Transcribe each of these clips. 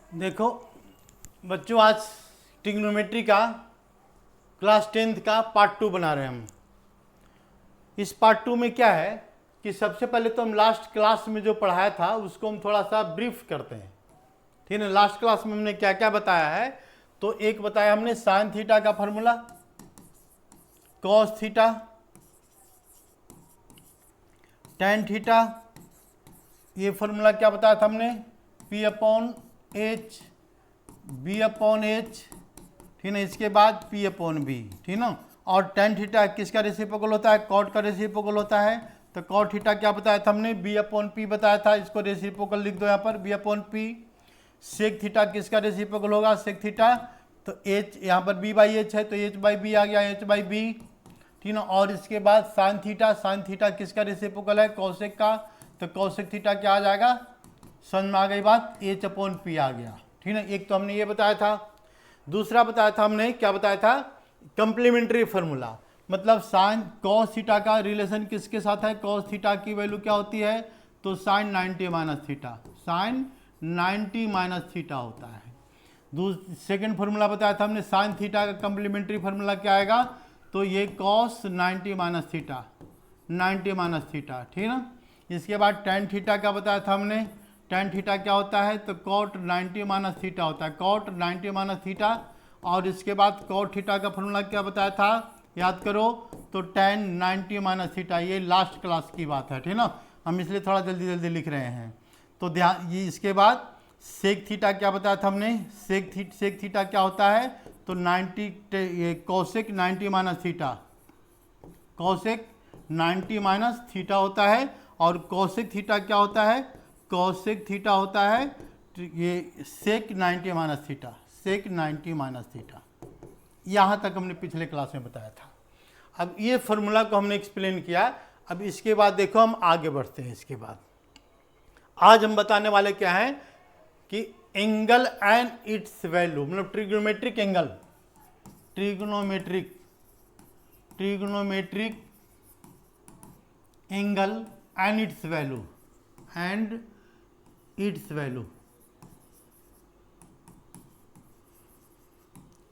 देखो बच्चों, आज ट्रिग्नोमेट्री का क्लास 10th का पार्ट 2 बना रहे हैं हम। इस पार्ट 2 में क्या है कि सबसे पहले तो हम लास्ट क्लास में जो पढ़ाया था उसको हम थोड़ा सा ब्रीफ करते हैं, ठीक है। लास्ट क्लास में हमने क्या क्या बताया है, तो एक बताया हमने साइन थीटा का formula, cos theta, tan theta, ये फॉर्मूला क्या बताया था हमने, P upon H, B upon H, ठीक है। इसके बाद P अपॉन बी, ठीक ना। और टेन थीटा किसका रेसिप्रोकल होता है, कॉट का रेसिप्रोकल होता है। तो कॉट थीटा क्या बताया था हमने, B अपॉन पी बताया था, इसको रेसिप्रोकल लिख दो यहाँ पर, B upon P. Sec theta किसका रेसिप्रोकल होगा, सेक थीटा, तो एच यहाँ पर B बाई एच है तो एच बाई बी आ गया, एच बाई बी, ठीक ना। और इसके बाद साइन थीटा किसका रेसिप्रोकल है, कौशिक का, तो कौशिक थीटा क्या आ जाएगा, समझ में आ गई बात, एच अपॉन पी आ गया, ठीक है। एक तो हमने ये बताया था। दूसरा बताया था हमने, क्या बताया था, कंप्लीमेंट्री फार्मूला, मतलब साइन कॉस थीटा का रिलेशन किसके साथ है, कॉस थीटा की वैल्यू क्या होती है, तो sine 90 minus theta, sine 90 minus theta होता है। सेकेंड फार्मूला बताया था हमने, साइन थीटा का कंप्लीमेंट्री फार्मूला क्या आएगा, तो ये cos 90 minus theta, 90 minus theta, ठीक ना। इसके बाद टेन थीटा का बताया था हमने, टेन थीटा क्या होता है, तो कॉट 90 माइनस थीटा होता है, कॉट 90 माइनस थीटा। और इसके बाद कॉट थीटा का फॉर्मूला क्या बताया था, याद करो, तो टेन 90 माइनस थीटा, ये लास्ट क्लास की बात है, ठीक ना। हम इसलिए थोड़ा जल्दी जल्दी लिख रहे हैं, तो ध्यान। ये इसके बाद सेक थीटा क्या बताया था हमने, सेक थीटा क्या होता है, तो 90, ये Kaushik 90 minus theta, Kaushik 90 minus theta होता है। और कौशिक थीटा क्या होता है, कौशिक थीटा होता है ये सेक 90 माइनस थीटा, सेक 90 माइनस थीटा। यहाँ तक हमने पिछले क्लास में बताया था। अब ये फार्मूला को हमने एक्सप्लेन किया। अब इसके बाद देखो हम आगे बढ़ते हैं। इसके बाद आज हम बताने वाले क्या हैं कि एंगल एंड इट्स वैल्यू, मतलब trigonometric angle, trigonometric angle and it's value, and it's value,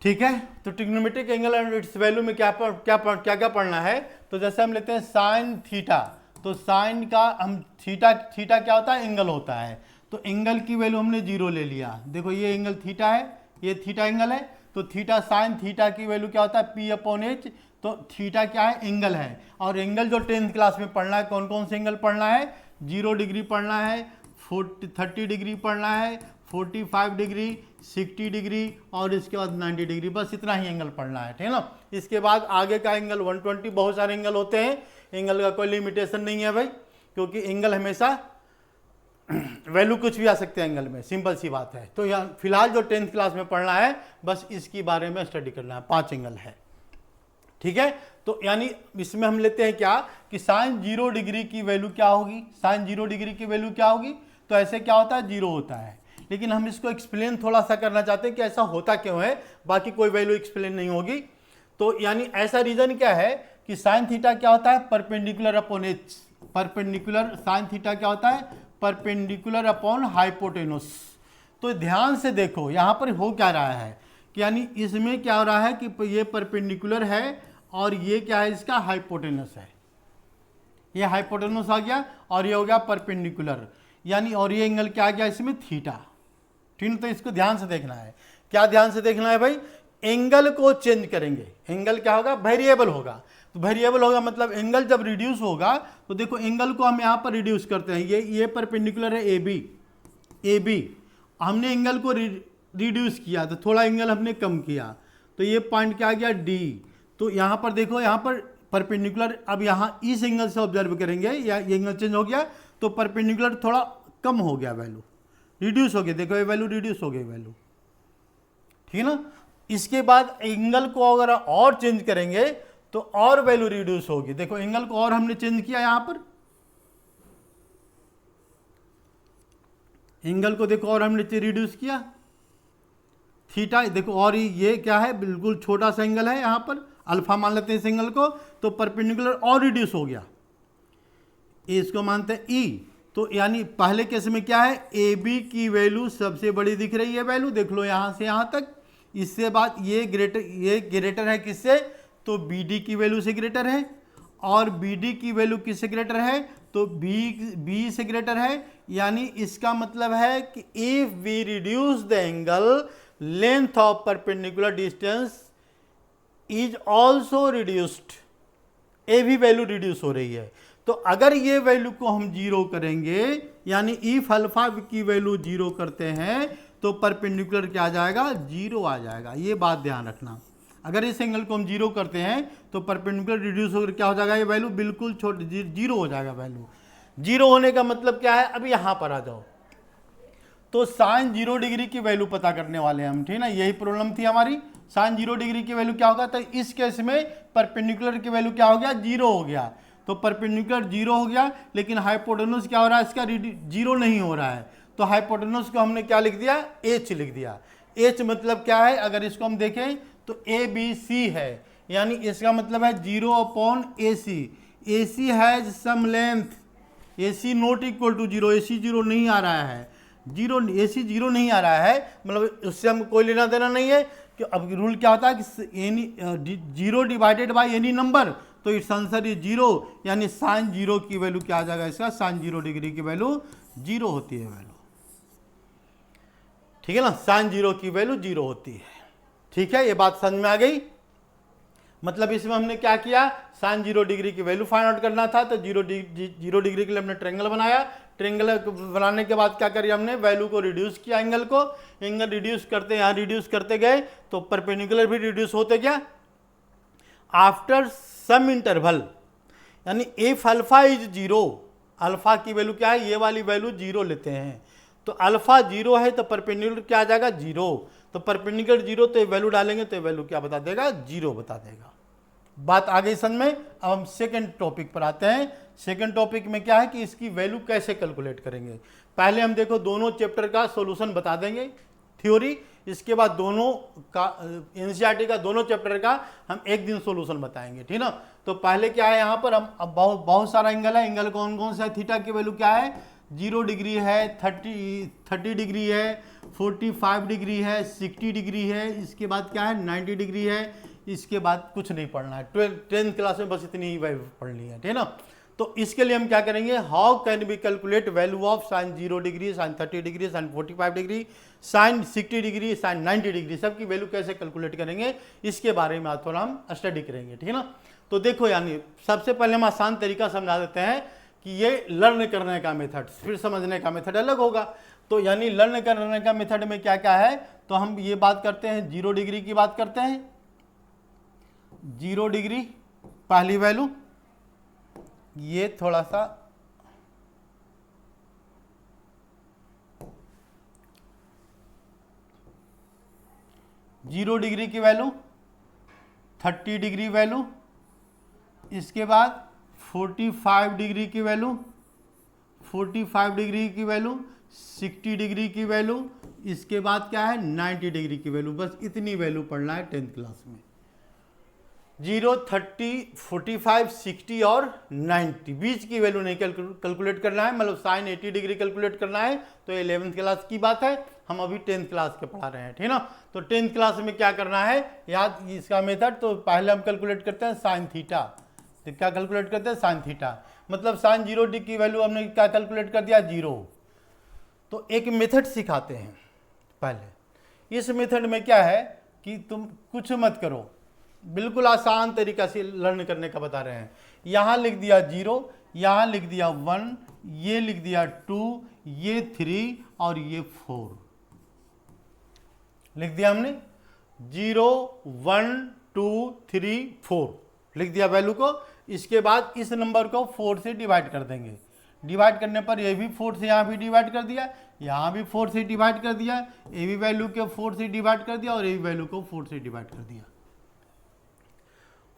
ठीक है। तो trigonometric angle and it's value में क्या पढ़ना है, तो जैसे हम लेते हैं साइन थीटा, तो साइन का हम थीटा क्या होता है, एंगल होता है। तो एंगल की वैल्यू हमने 0 ले लिया। देखो ये एंगल थीटा है, ये थीटा एंगल है, तो थीटा साइन थीटा की वैल्यू क्या होता है, P अपॉन एच। तो थीटा क्या है, एंगल है। और एंगल जो 10th क्लास में पढ़ना है, कौन कौन से एंगल पढ़ना है, 0 डिग्री पढ़ना है, 30 डिग्री पढ़ना है, 45 डिग्री, 60 डिग्री और इसके बाद 90 डिग्री, बस इतना ही एंगल पढ़ना है, ठीक है ना। इसके बाद आगे का एंगल 120, बहुत सारे एंगल होते हैं, एंगल का कोई लिमिटेशन नहीं है भाई, क्योंकि एंगल हमेशा वैल्यू कुछ भी आ सकते हैं एंगल में, सिंपल सी बात है। तो यहाँ फिलहाल जो 10th क्लास में पढ़ना है बस इसके बारे में स्टडी करना है, 5 एंगल है, ठीक है। तो यानी इसमें हम लेते हैं क्या कि साइन 0 डिग्री की वैल्यू क्या होगी, साइन 0 डिग्री की वैल्यू क्या होगी, तो ऐसे क्या होता है, 0 होता है। लेकिन हम इसको एक्सप्लेन थोड़ा सा करना चाहते हैं कि ऐसा होता क्यों है, बाकी कोई वैल्यू एक्सप्लेन नहीं होगी। तो यानी ऐसा रीजन क्या है कि साइन थीटा क्या होता है, perpendicular upon H, perpendicular, sine theta क्या होता है, परपेंडिकुलर अपॉन हाइपोटेनस। तो ध्यान से देखो यहाँ पर हो क्या रहा है कि यानी इसमें क्या हो रहा है कि ये परपेंडिकुलर है और ये क्या है, इसका हाइपोटेनस है, ये हाइपोटेनस आ गया और ये हो गया परपेंडिकुलर, यानी और ये एंगल क्या आ गया इसमें, थीटा, ठीक है। तो इसको ध्यान से देखना है। क्या ध्यान से देखना है भाई, एंगल को चेंज करेंगे, एंगल क्या होगा, वेरिएबल होगा। तो वेरिएबल होगा मतलब एंगल जब रिड्यूस होगा, तो देखो एंगल को हम यहाँ पर रिड्यूस करते हैं, ये परपेंडिकुलर है ए बी, हमने एंगल को रिड्यूस किया तो थोड़ा एंगल हमने कम किया, तो ये पॉइंट क्या आ गया, डी। तो यहाँ पर देखो, यहाँ पर परपेंडिकुलर, अब यहाँ इस एंगल से ऑब्जर्व करेंगे, या ये एंगल चेंज हो गया तो परपेंडिकुलर थोड़ा कम हो गया, वैल्यू रिड्यूस हो गया, देखो ये वैल्यू रिड्यूस हो गई वैल्यू, ठीक है ना। इसके बाद एंगल को अगर और चेंज करेंगे तो और वैल्यू रिड्यूस होगी, देखो एंगल को और हमने चेंज किया, यहां पर एंगल को देखो और हमने रिड्यूस किया, थीटा देखो, और ये क्या है, बिल्कुल छोटा सा एंगल है, यहां पर अल्फा मान लेते हैं इस एंगल को, तो परपेंडिकुलर और रिड्यूस हो गया, इसको मानते हैं ई, तो यानी पहले केस में क्या है, ए बी की वैल्यू सबसे बड़ी दिख रही है वैल्यू, देख लो यहाँ से यहाँ तक। इससे बाद ये ग्रेटर है किससे, तो बी डी की वैल्यू से ग्रेटर है, और बी डी की वैल्यू किससे ग्रेटर है, तो बी से ग्रेटर है। यानी इसका मतलब है कि if we reduce the angle, length of perpendicular distance is also reduced, A भी वैल्यू रिड्यूस हो रही है। तो अगर ये वैल्यू को हम जीरो करेंगे, यानी इफ अल्फा की वैल्यू जीरो करते हैं तो परपेंडिकुलर क्या आ जाएगा, जीरो आ जाएगा। ये बात ध्यान रखना, अगर इस एंगल को हम जीरो करते हैं तो परपेंडिकुलर रिड्यूस होकर क्या हो जाएगा, ये वैल्यू बिल्कुल छोटी जीरो हो जाएगा। वैल्यू जीरो होने का मतलब क्या है, अब यहां पर आ जाओ, तो साइन 0 डिग्री की वैल्यू पता करने वाले हैं हम, ठीक ना, यही प्रॉब्लम थी हमारी। साइन 0 डिग्री की वैल्यू क्या होगा, तो इस केस में परपेंडिकुलर की वैल्यू क्या हो गया, जीरो हो गया। तो परपेंडिकुलर जीरो हो गया, लेकिन हाइपोटेन्यूज क्या हो रहा है, इसका जीरो नहीं हो रहा है। तो हाइपोटेन्यूज को हमने क्या लिख दिया, एच लिख दिया। एच मतलब क्या है, अगर इसको हम देखें तो ए बी सी है, यानी इसका मतलब है 0/AC। AC has some length, AC not equal to zero, AC zero नहीं आ रहा है, AC जीरो नहीं आ रहा है, मतलब उससे हम कोई लेना देना नहीं है। कि अब रूल क्या होता है कि any zero divided by any number, तो इट्स आंसर इज जीरो, यानी साइन 0 की वैल्यू क्या आ जाएगा, इसका साइन 0 डिग्री की वैल्यू जीरो होती है वैल्यू, ठीक है ना, साइन 0 की वैल्यू जीरो होती है। ठीक है, ये बात समझ में आ गई। मतलब इसमें हमने क्या किया, साइन 0 डिग्री की वैल्यू फाइंड आउट करना था, तो 0 डिग्री के लिए हमने ट्रायंगल बनाया। ट्रायंगल बनाने के बाद क्या करिए हमने, वैल्यू को रिड्यूस किया एंगल को, एंगल रिड्यूस करते यहाँ रिड्यूस करते गए तो परपेंडिकुलर भी रिड्यूस होते गया। आफ्टर सम इंटरवल, यानी इफ अल्फा इज 0, अल्फा की वैल्यू क्या है, ये वाली वैल्यू 0 लेते हैं, तो अल्फा 0 है तो परपेंडिकुलर क्या आ जाएगा, 0। तो परपेंडिकुलर 0, तो वैल्यू डालेंगे तो वैल्यू क्या बता देगा, 0 बता देगा। बात आ गई समझ में। अब हम सेकंड टॉपिक पर आते हैं। सेकंड टॉपिक में क्या है कि इसकी वैल्यू कैसे कैलकुलेट करेंगे। पहले हम देखो दोनों चैप्टर का सॉल्यूशन बता देंगे, थ्योरी, इसके बाद दोनों का एनसीईआरटी का दोनों चैप्टर का हम एक दिन सॉल्यूशन बताएंगे, ठीक ना। तो पहले क्या है, यहाँ पर हम अब बहुत सारा एंगल है, एंगल कौन कौन सा है, थीटा की वैल्यू क्या है, 0 डिग्री है, 30 डिग्री है, 45 डिग्री है, 60 डिग्री है, इसके बाद क्या है 90 डिग्री है, इसके बाद कुछ नहीं पढ़ना है। 10th क्लास में बस इतनी ही वैल्यू पढ़नी है, ठीक ना। तो इसके लिए हम क्या करेंगे, how can we calculate value of sine 0 degree, sine 30 degree, sine 45 degree, sine 60 degree, sine 90 degree, सबकी वैल्यू कैसे कैलकुलेट करेंगे, इसके बारे में आज थोड़ा हम स्टडी करेंगे, ठीक है ना। तो देखो, यानी सबसे पहले हम आसान तरीका समझा देते हैं कि ये लर्न करने का मेथड, फिर समझने का मेथड अलग होगा। तो यानी लर्न करने का मेथड में क्या क्या है, तो हम ये बात करते हैं 0 डिग्री की बात करते हैं। 0 डिग्री पहली वैल्यू, ये थोड़ा सा जीरो डिग्री की वैल्यू, 30 डिग्री वैल्यू, इसके बाद 45 डिग्री की वैल्यू, 45 डिग्री की वैल्यू, 60 डिग्री की वैल्यू, इसके बाद क्या है 90 डिग्री की वैल्यू। बस इतनी वैल्यू पढ़ना है 10th क्लास में। 0, 30, 45, 60 और 90 बीच की वैल्यू नहीं कैलकुलेट करना है, मतलब साइन 80 डिग्री कैलकुलेट करना है, तो 11th क्लास की बात है, हम अभी 10th क्लास के पढ़ा रहे हैं, ठीक ना। तो 10th क्लास में क्या करना है, याद इसका मेथड, तो पहले हम कैलकुलेट करते हैं साइन थीटा। तो क्या कैलकुलेट करते हैं, साइन थीटा, मतलब साइन 0 डिग्री की वैल्यू हमने क्या कैलकुलेट कर दिया, 0। तो एक मेथड सिखाते हैं पहले। इस मेथड में क्या है कि तुम कुछ मत करो, बिल्कुल आसान तरीका से लर्न करने का बता रहे हैं। यहाँ लिख दिया 0, यहाँ लिख दिया 1, ये लिख दिया 2, ये 3 और ये 4 लिख दिया हमने। 0, 1, 2, 3, 4 लिख दिया वैल्यू को। इसके बाद इस नंबर को 4 से डिवाइड कर देंगे। डिवाइड करने पर ये भी 4 से यहाँ भी डिवाइड कर दिया, यहाँ भी 4 से डिवाइड कर दिया, ये भी वैल्यू को 4 से डिवाइड कर दिया और ये भी वैल्यू को 4 से डिवाइड कर दिया।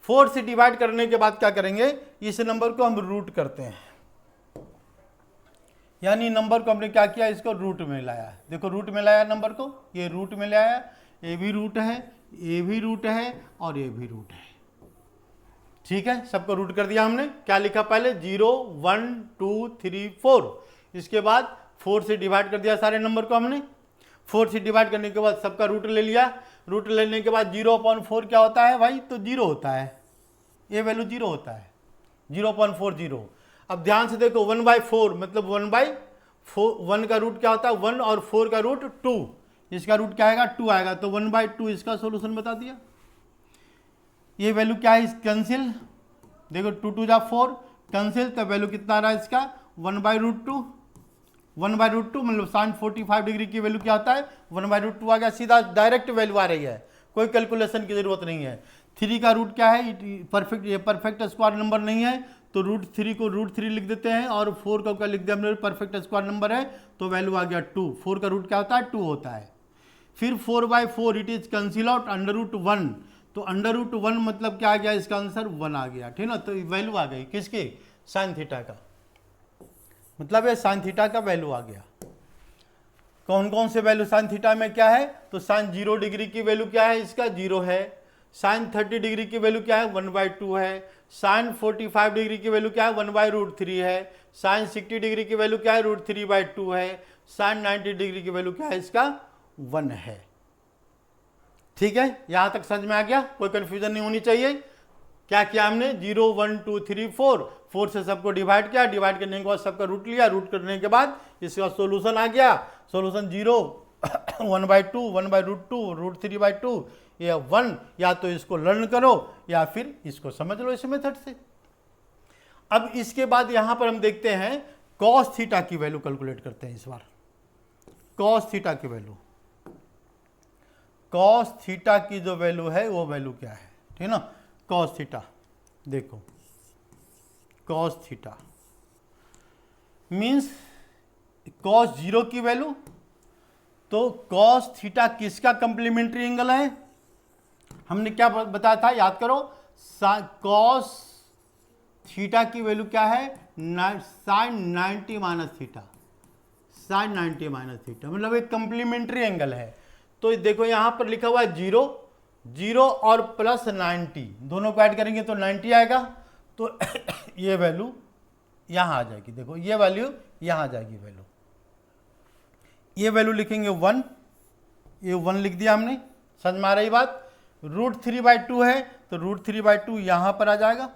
4 से डिवाइड करने के बाद क्या करेंगे, इस नंबर को हम रूट करते हैं, यानी नंबर को हमने क्या किया, इसको रूट में लाया। देखो रूट में लाया नंबर को, ये रूट में लाया, ये भी रूट है, ये भी रूट है और ये भी रूट है, ठीक है। सबको रूट कर दिया हमने। क्या लिखा पहले, 0, 1, 2, 3, 4, इसके बाद 4 से डिवाइड कर दिया सारे नंबर को हमने। 4 से डिवाइड करने के बाद सबका रूट ले लिया। रूट लेने के बाद 0/4 क्या होता है भाई, तो 0 होता है, ये वैल्यू 0 होता है, 0.40। अब ध्यान से देखो 1/4 मतलब 1/4, 1 का रूट क्या होता है 1 और 4 का रूट 2, इसका रूट क्या आएगा 2 आएगा, तो 1/2 इसका सोल्यूशन बता दिया। ये वैल्यू क्या है, कैंसिल, देखो 2 2 जा 4 कैंसिल, तो वैल्यू कितना आ रहा है इसका 1/√2, 1/√2 मतलब sin 45 डिग्री की वैल्यू क्या होता है 1/√2 आ गया, सीधा डायरेक्ट वैल्यू आ रही है, कोई कैलकुलेशन की जरूरत नहीं है। 3 का रूट क्या है, परफेक्ट स्क्वायर नंबर नहीं है, तो √3 को √3 लिख देते हैं, और 4 का क्या लिख दिया हमने, परफेक्ट स्क्वायर नंबर है, तो वैल्यू आ गया 2। 4 का रूट क्या होता है 2 होता है। फिर 4/4 इट इज कैंसिल आउट √1, तो √1 मतलब क्या आ गया, इसका आंसर 1 आ गया, ठीक ना। तो वैल्यू आ गई किसकी, साइन थीटा का, मतलब ये साइन थीटा का वैल्यू आ गया। कौन कौन से वैल्यू साइन थीटा में क्या है, तो साइन 0 डिग्री की वैल्यू क्या है, इसका 0 है। साइन 30 डिग्री की वैल्यू क्या है 1/2 है। साइन 45 डिग्री की वैल्यू क्या है 1/√3 है। साइन 60 डिग्री की वैल्यू क्या है √3/2 है। साइन 90 डिग्री की वैल्यू क्या है, इसका 1 है। ठीक है, यहां तक समझ में आ गया, कोई कंफ्यूजन नहीं होनी चाहिए। क्या किया हमने 0 1 2 3 4 से सबको डिवाइड किया, डिवाइड करने के बाद सबका रूट लिया, रूट करने के बाद इसका सॉल्यूशन आ गया, सॉल्यूशन 0 1/2 1/√2 √3/2 या 1, या तो इसको लर्न करो या फिर इसको समझ लो इस मेथड से। अब इसके बाद यहां पर हम देखते हैं कॉस थीटा की वैल्यू कैलकुलेट करते हैं। इस बार कॉस थीटा की वैल्यू, कॉस थीटा की जो वैल्यू है वो वैल्यू क्या है, ठीक ना। कॉस थीटा देखो, कॉस थीटा मीन्स कॉस 0 की वैल्यू, तो कॉस थीटा किसका कंप्लीमेंट्री एंगल है, हमने क्या बताया था याद करो, कॉस थीटा की वैल्यू क्या है sine 90 minus theta, sine 90 minus theta मतलब एक कंप्लीमेंट्री एंगल है। तो देखो यहां पर लिखा हुआ है 0 और प्लस 90, दोनों को ऐड करेंगे तो 90 आएगा, तो ये वैल्यू यहां आ जाएगी। देखो ये वैल्यू यहां आ जाएगी, वैल्यू ये वैल्यू लिखेंगे 1, ये 1 लिख दिया हमने, समझ में आ रही बात। √3/2 है तो √3/2 यहां पर आ जाएगा,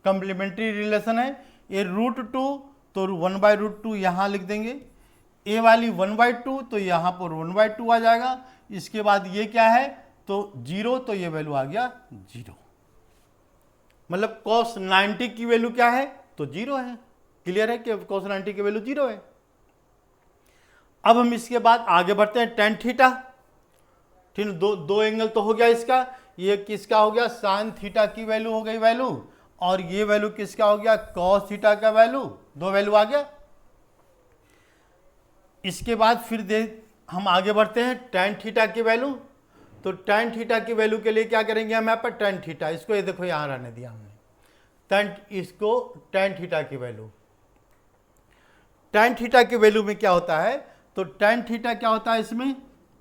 कंप्लीमेंट्री रिलेशन है। ये √2 तो 1/√2 यहां लिख देंगे, ए वाली 1/2 तो यहां पर 1/2 आ जाएगा। इसके बाद ये क्या है तो 0, तो ये वैल्यू आ गया 0, मतलब cos 90 की वैल्यू क्या है तो 0 है। क्लियर है कि cos 90 की वैल्यू 0 है। अब हम इसके बाद आगे बढ़ते हैं tan थीटा, ठीक है। दो एंगल तो हो गया इसका, ये किसका हो गया साइन थीटा की वैल्यू हो गई वैल्यू, और ये वैल्यू किसका हो गया cos थीटा का वैल्यू, दो वैल्यू आ गया। इसके बाद फिर हम आगे बढ़ते हैं tan थीटा की वैल्यू, तो tan थीटा की वैल्यू के लिए क्या करेंगे हम यहाँ पर tan थीटा, इसको ये देखो यहाँ रहने दिया हमने, इसको tan थीटा की वैल्यू, tan थीटा की वैल्यू में क्या होता है, तो tan थीटा क्या होता है इसमें,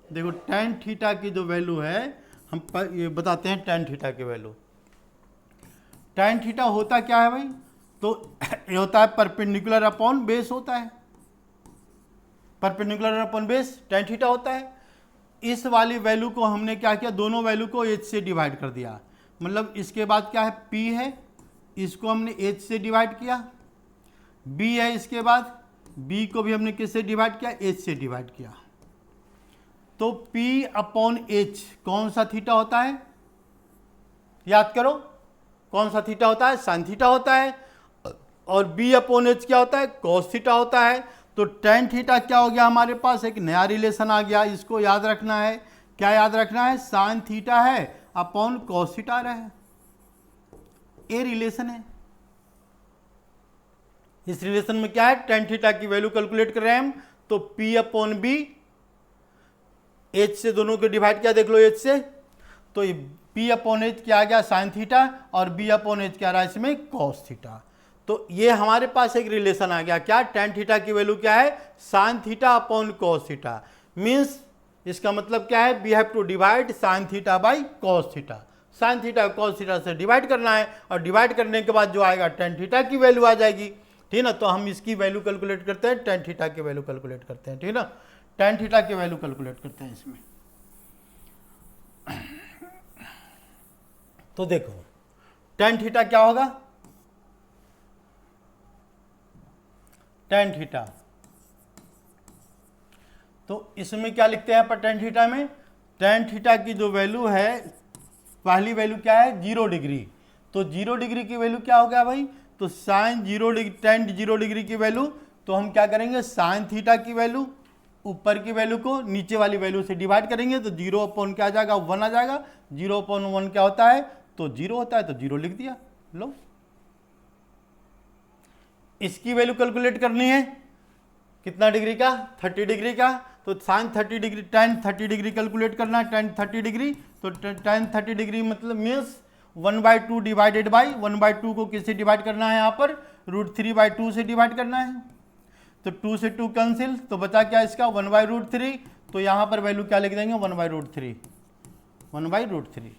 देखो tan थीटा की जो वैल्यू है हम ये बताते हैं tan थीटा की वैल्यू। tan थीटा होता क्या है भाई, तो ये होता है परपेंडिकुलर अपॉन बेस होता है, perpendicular upon base tan theta होता है। इस वाली वैल्यू को हमने क्या किया, दोनों वैल्यू को h से डिवाइड कर दिया, मतलब इसके बाद क्या है p है, इसको हमने h से डिवाइड किया, b है इसके बाद b को भी हमने किससे डिवाइड किया, h से डिवाइड किया। तो p/h कौन सा थीटा होता है, याद करो कौन सा थीटा होता है, साइन थीटा होता है, और b/h क्या होता है, कॉस थीटा होता है। तो tan थीटा क्या हो गया हमारे पास, एक नया रिलेशन आ गया, इसको याद रखना है। क्या याद रखना है, साइन थीटा है अपॉन कॉस थीटा रहा है, ये रिलेशन है। इस रिलेशन में क्या है, tan थीटा की वैल्यू कैलकुलेट कर रहे हैं हम, तो p/b, h से दोनों को डिवाइड किया, देख लो h से, तो p/h क्या आ गया साइन थीटा, और b/h क्या रहा इसमें कॉस थीटा। तो ये हमारे पास एक रिलेशन आ गया, क्या tan थीटा की वैल्यू क्या है sine theta upon cos theta, means इसका मतलब क्या है, we have to divide sine theta by cos theta, sine theta cos theta से डिवाइड करना है, और डिवाइड करने के बाद जो आएगा tan थीटा की वैल्यू आ जाएगी। ठीक ना। तो हम इसकी वैल्यू कैलकुलेट करते हैं, टेन थीटा की वैल्यू कैलकुलेट करते हैं, ठीक ना। टेन थीटा की वैल्यू कैलकुलेट करते हैं इसमें। तो देखो टेन थीटा क्या होगा, टेन थीटा, तो इसमें क्या लिखते हैं पर टेन थीटा में, टेन थीटा की जो वैल्यू है, पहली वैल्यू क्या है 0 डिग्री, तो 0 डिग्री की वैल्यू क्या हो गया भाई, तो साइन 0 डिग्री, टेन 0 डिग्री की वैल्यू, तो हम क्या करेंगे साइन थीटा की वैल्यू ऊपर की वैल्यू को नीचे वाली वैल्यू से डिवाइड करेंगे, तो 0 क्या आ जाएगा 1 आ जाएगा, 0/1 क्या होता है, तो 0 होता है, तो 0 लिख दिया। लो इसकी वैल्यू कैलकुलेट करनी है कितना डिग्री का, 30 डिग्री का, तो sine 30 degree, tan 30 degree calculate करना है, टेन 30 डिग्री, तो टेन 30 डिग्री मतलब मीन्स 1/2 डिवाइडेड बाई 1/2 को किससे डिवाइड करना है, यहाँ पर √3/2 से डिवाइड करना है, तो 2 से 2 कैंसिल, तो बचा क्या इसका 1/√3, तो यहाँ पर वैल्यू क्या लिख देंगे 1/√3, 1/√3।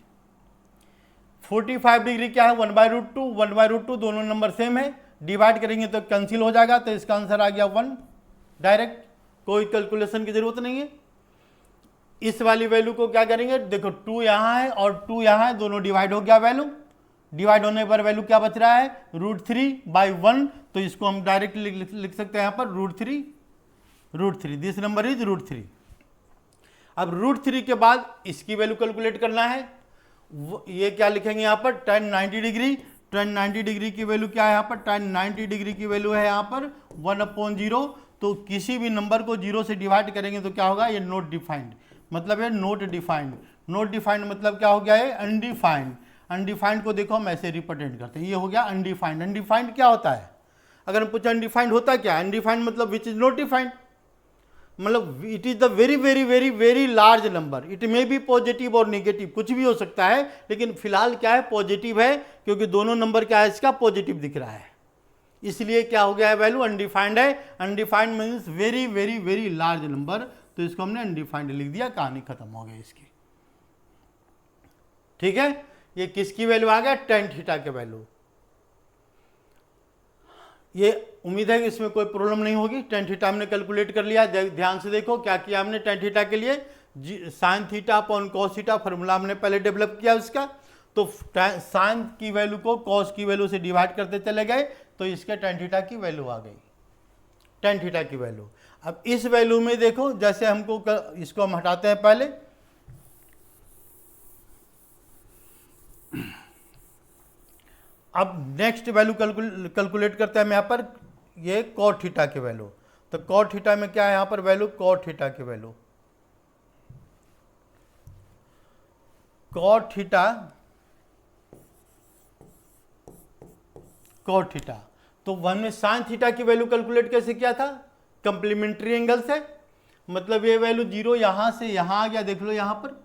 45 डिग्री क्या है 1/√2, 1/√2 दोनों नंबर सेम है, डिवाइड करेंगे तो कैंसिल हो जाएगा, तो इसका आंसर आ गया 1 डायरेक्ट, कोई कैलकुलेशन की जरूरत नहीं है। इस वाली वैल्यू को क्या करेंगे, देखो 2 यहाँ है और 2 यहाँ है, दोनों डिवाइड हो गया, वैल्यू डिवाइड होने पर वैल्यू क्या बच रहा है √3/1, तो इसको हम डायरेक्ट लिख सकते हैं यहाँ पर √3, दिस नंबर इज √3। अब √3 के बाद इसकी वैल्यू कैलकुलेट करना है, ये क्या लिखेंगे यहाँ पर tan 90 डिग्री, tan 90 डिग्री की वैल्यू क्या है यहाँ पर, tan 90 डिग्री की वैल्यू है यहाँ पर 1/0, तो किसी भी नंबर को 0 से डिवाइड करेंगे तो क्या होगा, ये नॉट डिफाइंड, मतलब ये नॉट डिफाइंड, नॉट डिफाइंड मतलब क्या हो गया है अनडिफाइंड, अनडिफाइंड को देखो हम ऐसे रिप्रेजेंट करते हैं, ये हो गया अनडिफाइंड। अनडिफाइंड क्या होता है, अगर हम पूछे अनडिफाइंड होता क्या, अनडिफाइंड मतलब विच इज नॉट डिफाइंड, मतलब it is the very very very very large number, it may be positive और नेगेटिव, कुछ भी हो सकता है, लेकिन फिलहाल क्या है पॉजिटिव है, क्योंकि दोनों नंबर क्या है इसका पॉजिटिव दिख रहा है, इसलिए क्या हो गया है वैल्यू अनडिफाइंड है। Undefined means very very very large number, तो इसको हमने अनडिफाइंड लिख दिया, कहानी खत्म हो गई इसकी, ठीक है। ये किसकी वैल्यू आ गया, टेन थीटा के वैल्यू। ये उम्मीद है कि इसमें कोई प्रॉब्लम नहीं होगी। टेन थीटा हमने कैलकुलेट कर लिया, ध्यान से देखो क्या किया हमने टेन थीटा के लिए, sign theta upon cos theta formula हमने पहले डेवलप किया उसका, तो साइन की वैल्यू को कॉस की वैल्यू से डिवाइड करते चले गए, तो इसके टेन थीटा की वैल्यू आ गई, टेन थीटा की वैल्यू। अब इस वैल्यू में देखो, जैसे हमको इसको हम हटाते हैं पहले, अब नेक्स्ट वैल्यू कैलकुलेट करते हैं हम यहाँ पर, ये कॉट थीटा की वैल्यू, तो कॉट थीटा में क्या है यहाँ पर वैल्यू, कॉट थीटा की value, cot theta, cot theta, तो हमने साइन थीटा की वैल्यू कैलकुलेट कैसे किया था, कंप्लीमेंट्री एंगल से, मतलब ये वैल्यू 0 यहां से यहां आ गया, देख लो यहां पर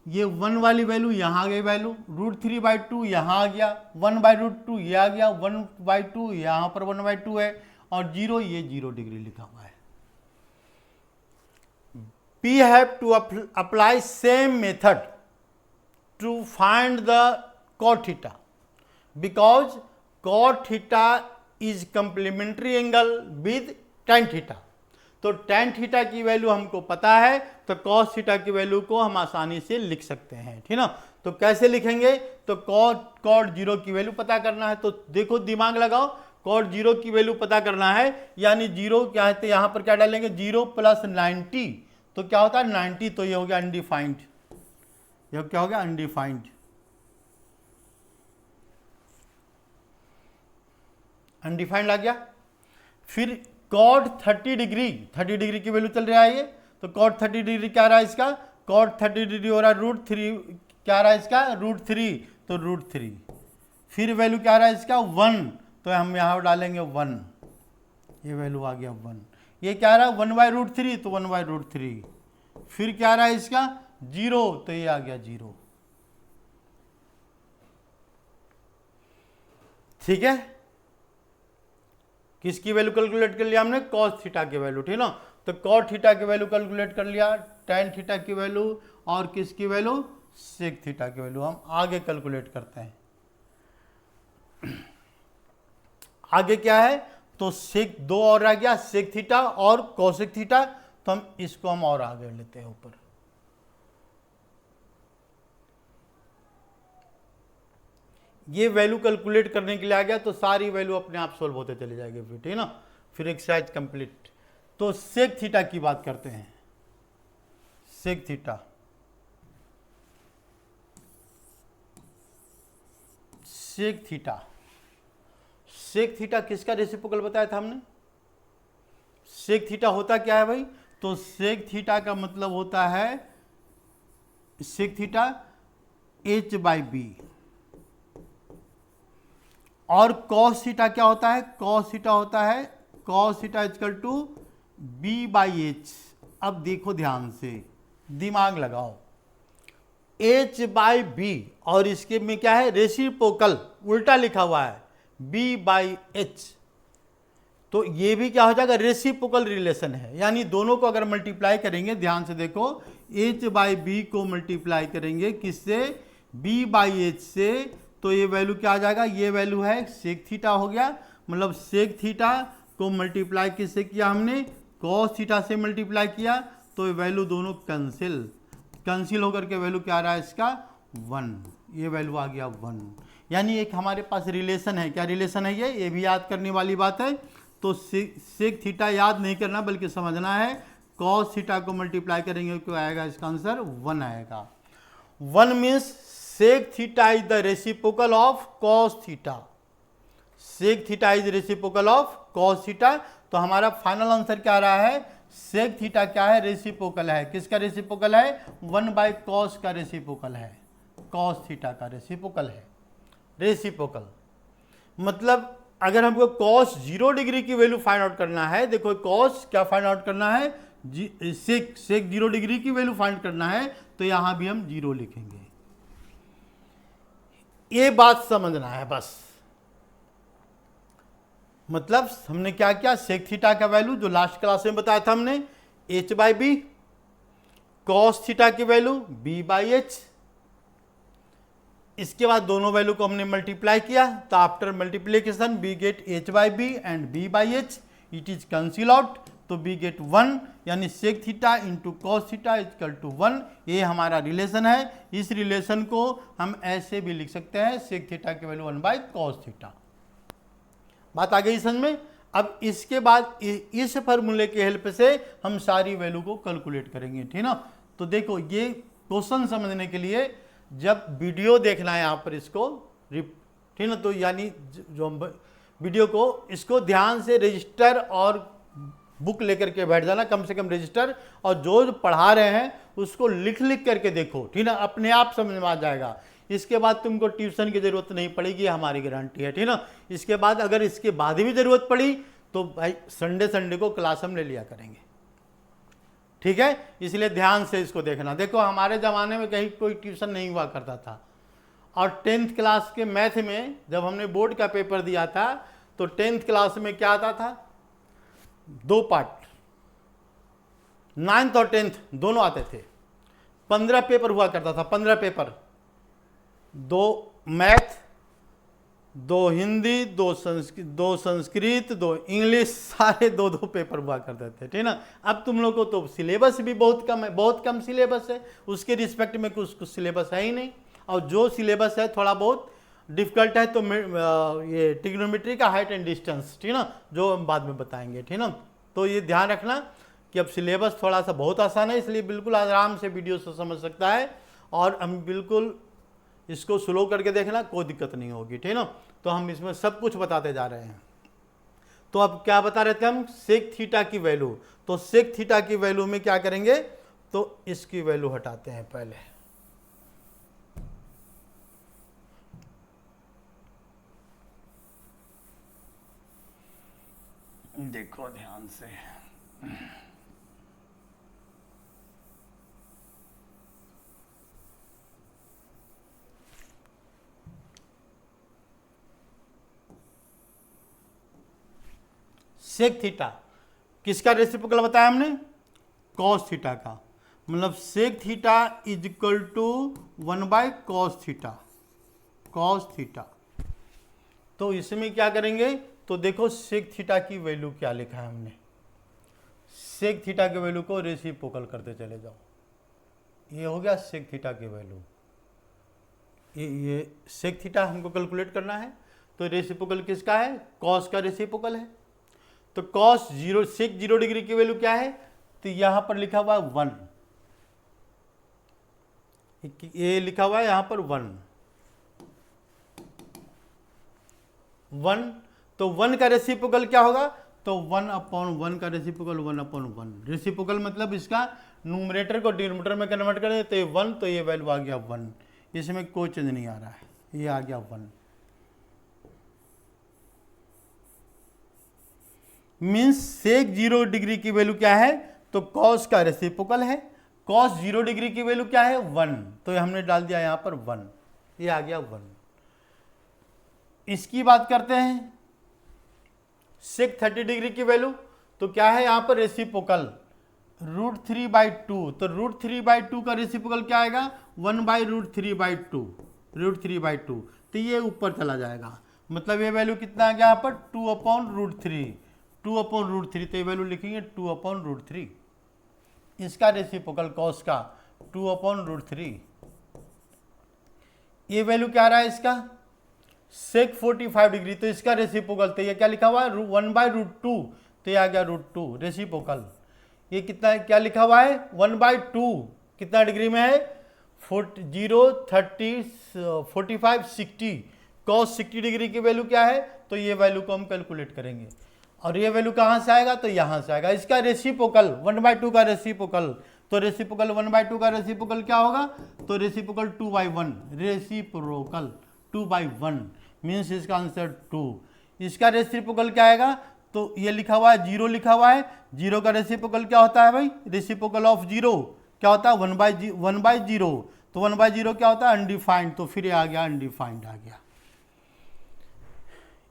ये 1 वाली वैल्यू यहां आ गई, वैल्यू √3/2 यहां आ गया, 1/√2 ये आ गया, 1/2 यहां पर 1/2 है, और 0 ये 0 डिग्री लिखा हुआ है। We have to apply same method to find the cot theta, because cot theta is complementary angle with tan theta, तो tan थीटा की वैल्यू हमको पता है, तो cos थीटा की वैल्यू को हम आसानी से लिख सकते हैं, ठीक ना। तो कैसे लिखेंगे, तो cot 0 की वैल्यू पता करना है, तो देखो दिमाग लगाओ, cot 0 की वैल्यू पता करना है, यानी 0 क्या है, तो यहाँ पर क्या डालेंगे 0 + 90, तो क्या होता है 90, तो ये हो गया अनडिफाइंड, ये क्या हो गया अनडिफाइंड, अनडिफाइंड आ गया। फिर cot 30 डिग्री की वैल्यू चल रहा है ये, तो cot 30 डिग्री क्या रहा है इसका, cot 30 डिग्री हो रहा है √3, क्या रहा है इसका √3, तो √3, फिर वैल्यू क्या रहा है इसका 1, तो हम यहाँ डालेंगे 1, ये वैल्यू आ गया 1, ये क्या रहा है 1/√3, तो 1/√3, फिर क्या रहा है इसका 0, तो ये आ गया 0, ठीक है। किसकी वैल्यू कैलकुलेट कर लिया हमने, कॉस थीटा की वैल्यू, ठीक ना, तो कॉट थीटा की वैल्यू कैलकुलेट कर लिया, tan थीटा की वैल्यू, और किसकी वैल्यू सेक थीटा की वैल्यू हम आगे कैलकुलेट करते हैं। आगे क्या है, तो सेक 2 और रह गया, सेक थीटा और कोसेक थीटा, तो हम इसको हम और आगे लेते हैं ऊपर। ये वैल्यू कैलकुलेट करने के लिए आ गया, तो सारी वैल्यू अपने आप सोल्व होते चले जाएंगे फिर, ठीक है ना। फिर एक्सरसाइज कंप्लीट। तो सेक थीटा की बात करते हैं। Sec theta, sec theta, sec theta किसका रेसिप्रोकल बताया था हमने? सेक थीटा होता क्या है भाई? तो सेक थीटा का मतलब होता है sec theta h by B, और कॉस थीटा क्या होता है? कॉस थीटा होता है cos theta equal to B by H. अब देखो ध्यान से, दिमाग लगाओ, h बाई बी और इसके में क्या है? रेसिप्रोकल, उल्टा लिखा हुआ है b बाई एच, तो ये भी क्या हो जाएगा? रेसिप्रोकल रिलेशन है, यानी दोनों को अगर मल्टीप्लाई करेंगे, ध्यान से देखो, h बाई बी को मल्टीप्लाई करेंगे किससे? b बाई एच से, तो ये वैल्यू क्या आ जाएगा? ये वैल्यू है सेक थीटा हो गया, मतलब सेक थीटा को मल्टीप्लाई किससे किया हमने? कॉस थीटा से मल्टीप्लाई किया, तो ये वैल्यू दोनों कैंसिल होकर के वैल्यू क्या आ रहा है इसका? 1। ये वैल्यू आ गया 1, यानी एक हमारे पास रिलेशन है। क्या रिलेशन है ये भी याद करने वाली बात है। तो सेक थीटा याद नहीं करना बल्कि समझना है, कॉस थीटा को मल्टीप्लाई करेंगे क्या आएगा? इसका आंसर 1 आएगा। 1 means sec theta is the reciprocal of cos theta. Sec theta is reciprocal of cos theta. तो हमारा फाइनल आंसर क्या आ रहा है? सेक थीटा क्या है? रेसिप्रोकल है। किसका रेसिप्रोकल है? 1 बाई कॉस का रेसिप्रोकल है, कॉस थीटा का रेसिप्रोकल है। रेसिप्रोकल मतलब अगर हमको कॉस 0 डिग्री की वैल्यू फाइंड आउट करना है, देखो कॉस क्या फाइंड आउट करना है? सेक 0 डिग्री की वैल्यू फाइंड करना है, तो यहां भी हम 0 लिखेंगे। ये बात समझना है बस। मतलब हमने क्या किया? सेक थीटा का वैल्यू जो लास्ट क्लास में बताया था हमने, h by B, cos theta की वैल्यू b बाई एच, इसके बाद दोनों वैल्यू को हमने मल्टीप्लाई किया, तो after multiplication b get h by B and b by H, it is cancel out, तो b गेट 1, यानी sec theta into cos theta equal to 1। ये हमारा रिलेशन है। इस रिलेशन को हम ऐसे भी लिख सकते हैं, सेक थीटा की वैल्यू 1 बाई कॉस थीटा। बात आ गई समझ में। अब इसके बाद इस फॉर्मूले के हेल्प से हम सारी वैल्यू को कैलकुलेट करेंगे, ठीक ना। तो देखो ये क्वेश्चन समझने के लिए जब वीडियो देखना है यहाँ पर इसको, ठीक ना, तो यानी जो वीडियो को इसको ध्यान से रजिस्टर और बुक लेकर के बैठ जाना, कम से कम रजिस्टर, और जो पढ़ा रहे हैं उसको लिख करके देखो, ठीक ना, अपने आप समझ में आ जाएगा। इसके बाद तुमको ट्यूशन की जरूरत नहीं पड़ेगी, हमारी गारंटी है, ठीक ना। इसके बाद अगर इसके बाद भी जरूरत पड़ी तो भाई संडे को क्लास हम ले लिया करेंगे, ठीक है। इसलिए ध्यान से इसको देखना। देखो हमारे ज़माने में कहीं कोई ट्यूशन नहीं हुआ करता था, और 10th क्लास के मैथ में जब हमने बोर्ड का पेपर दिया था तो 10th क्लास में क्या आता था? 2 पार्ट, 9th और 10th दोनों आते थे। 15 पेपर हुआ करता था, 15 paper, 2 math, 2 Hindi, 2 Sanskrit, 2 English, सारे 2 पेपर हुआ करते थे, ठीक ना। अब तुम लोग को तो सिलेबस भी बहुत कम है, बहुत कम सिलेबस है, उसके रिस्पेक्ट में कुछ सिलेबस है ही नहीं, और जो सिलेबस है थोड़ा बहुत डिफिकल्ट है, तो ये ट्रिग्नोमेट्री का हाइट एंड डिस्टेंस, ठीक ना, जो हम बाद में बताएंगे, ठीक ना। तो ये ध्यान रखना कि अब सिलेबस थोड़ा सा बहुत आसान है, इसलिए बिल्कुल आराम से वीडियो से समझ सकता है, और हम बिल्कुल इसको स्लो करके देखना, कोई दिक्कत नहीं होगी, ठीक ना। तो हम इसमें सब कुछ बताते जा रहे हैं। तो अब क्या बता रहे थे हम? सेक थीटा की वैल्यू। तो सेक थीटा की वैल्यू में क्या करेंगे? तो इसकी वैल्यू हटाते हैं पहले। देखो ध्यान से, सेक थीटा किसका रेसिप्रोकल बताया हमने? कॉस थीटा का। मतलब sec theta is equal to 1 by cos theta, cos theta. तो इसमें क्या करेंगे? तो देखो सेक थीटा की वैल्यू क्या लिखा है हमने, सेक थीटा की वैल्यू को रेसिप्रोकल करते चले जाओ। ये हो गया सेक थीटा की वैल्यू, ये सेक थीटा हमको कैलकुलेट करना है। तो रेसिप्रोकल किसका है, कॉस का रेसिप्रोकल है। तो कॉस जीरो, सेक 0 डिग्री की वैल्यू क्या है, तो यहां पर लिखा हुआ है 1, ये लिखा हुआ है यहां पर 1, तो 1 का रेसिप्रोकल क्या होगा, तो 1/1 का रेसिप्रोकल 1/1। रेसिप्रोकल मतलब इसका न्यूमरेटर को डिनोमिनेटर में कन्वर्ट कर देते हैं 1, तो ये वैल्यू आ गया 1, इसमें कोई चेंज नहीं आ रहा है, ये आ गया 1। मीन्स सेक 0 डिग्री की वैल्यू क्या है, तो कॉस का रेसिप्रोकल है। कॉस 0 डिग्री की वैल्यू क्या है 1, तो ये हमने डाल दिया यहां पर 1, ये आ गया 1। इसकी बात करते हैं सेक 30 डिग्री की वैल्यू, तो क्या है यहां पर रेसिप्रोकल √3/2, तो √3/2 का रेसिप्रोकल क्या आएगा 1/√3/2, √3/2, तो ये ऊपर चला जाएगा, मतलब ये वैल्यू कितना आ गया यहाँ पर 2/√3, 2/√3, तो ये वैल्यू लिखेंगे 2/√3, इसका रेसिप्रोकल कॉस का 2/√3। ये वैल्यू क्या आ रहा है इसका सेक 45 डिग्री, तो इसका रेसिप्रोकल, तो ये क्या लिखा हुआ है 1/√2, तो ये आ गया √2 रेसिप्रोकल। ये कितना है, क्या लिखा हुआ है 1/2, कितना डिग्री में है 0, 30, 45, 60, कॉस 60 डिग्री की वैल्यू क्या है, तो ये वैल्यू को हम कैलकुलेट करेंगे। और ये वैल्यू कहाँ से आएगा, तो यहाँ से आएगा, इसका रेसिप्रोकल 1/2 का रेसिप्रोकल, तो रेसिप्रोकल 1/2 का रेसिप्रोकल क्या होगा, तो रेसिप्रोकल 2/1, रेसिप्रोकल 2/1 मीन्स इसका आंसर 2। इसका रेसिप्रोकल क्या आएगा, तो ये लिखा हुआ है 0 लिखा हुआ है, 0 का रेसिप्रोकल क्या होता है भाई, रेसिप्रोकल ऑफ 0 क्या होता है 1/0, तो 1/0 क्या होता है अनडिफाइंड, तो फिर ये आ गया अनडिफाइंड आ गया।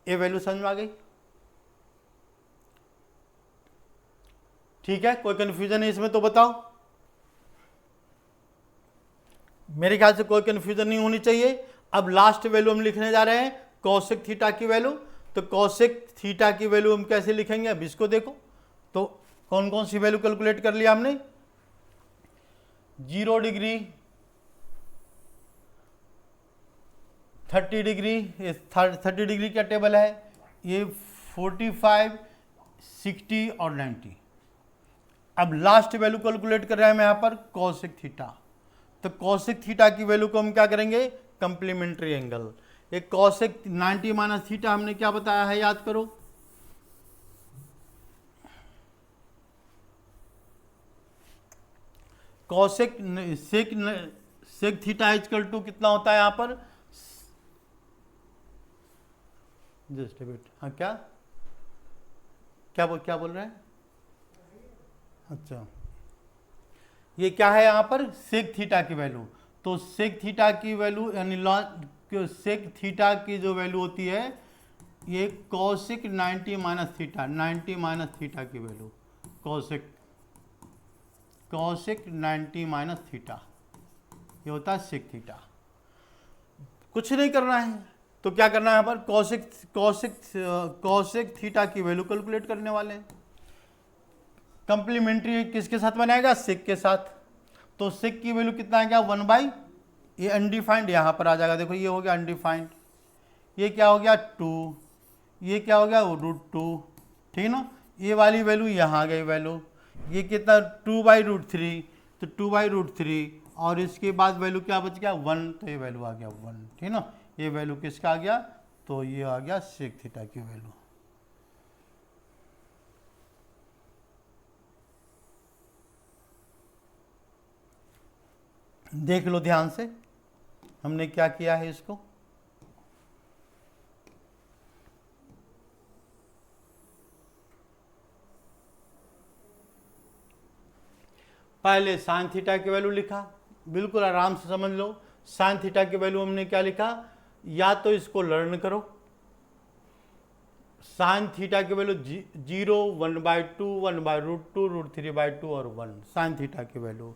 ये वैल्यू समझ में आ गई, ठीक है, कोई कंफ्यूजन है इसमें तो बताओ। मेरे ख्याल से कोई कंफ्यूजन नहीं होनी चाहिए। अब लास्ट वैल्यू हम लिखने जा रहे हैं कॉसेक थीटा की वैल्यू, तो कॉसेक थीटा की वैल्यू हम कैसे लिखेंगे, अब इसको देखो। तो कौन कौन सी वैल्यू कैलकुलेट कर लिया हमने, 0 डिग्री, 30 डिग्री, 30 डिग्री का टेबल है, ये 45, 60 और 90। अब लास्ट वैल्यू कैलकुलेट कर रहे हैं हम यहाँ पर कॉसेक थीटा, तो कॉसेक थीटा की वैल्यू को हम क्या करेंगे कंप्लीमेंट्री एंगल। एक कॉसेक 90 माइनस थीटा हमने क्या बताया है याद करो, cosec sec theta equal to कितना होता है यहाँ पर, जस्ट अ बिट, हाँ क्या बोल रहे हैं, अच्छा ये क्या है यहाँ पर सेक थीटा की वैल्यू, तो सेक थीटा की वैल्यू यानी सेक थीटा की जो वैल्यू होती है ये cosec 90 minus theta, 90 minus theta की वैल्यू, कॉसेक 90 माइनस थीटा, ये होता है सेक थीटा। कुछ नहीं करना है, तो क्या करना है यहाँ पर कॉसेक थीटा की वैल्यू कैलकुलेट करने वाले हैं। कंप्लीमेंट्री किसके साथ बनाएगा, सेक के साथ, तो सेक की वैल्यू कितना आ गया 1/, ये अनडिफाइंड यहाँ पर आ जाएगा, देखो ये हो गया अनडिफाइंड, ये क्या हो गया 2, ये क्या हो गया √2, ठीक है ना, ये वाली वैल्यू यहाँ आ गई वैल्यू, ये कितना 2/√3, तो 2/√3, और इसके बाद वैल्यू क्या बच गया 1, तो ये वैल्यू आ गया 1, ठीक है ना, ये वैल्यू किसका आ गया, तो ये आ गया सेक थीटा की वैल्यू। देख लो ध्यान से हमने क्या किया है इसको, पहले साइन थीटा की वैल्यू लिखा, बिल्कुल आराम से समझ लो, साइन थीटा की वैल्यू हमने क्या लिखा, या तो इसको लर्न करो, साइन थीटा की वैल्यू 0, 1/2, 1/√2, √3/2 और 1, साइन थीटा की वैल्यू।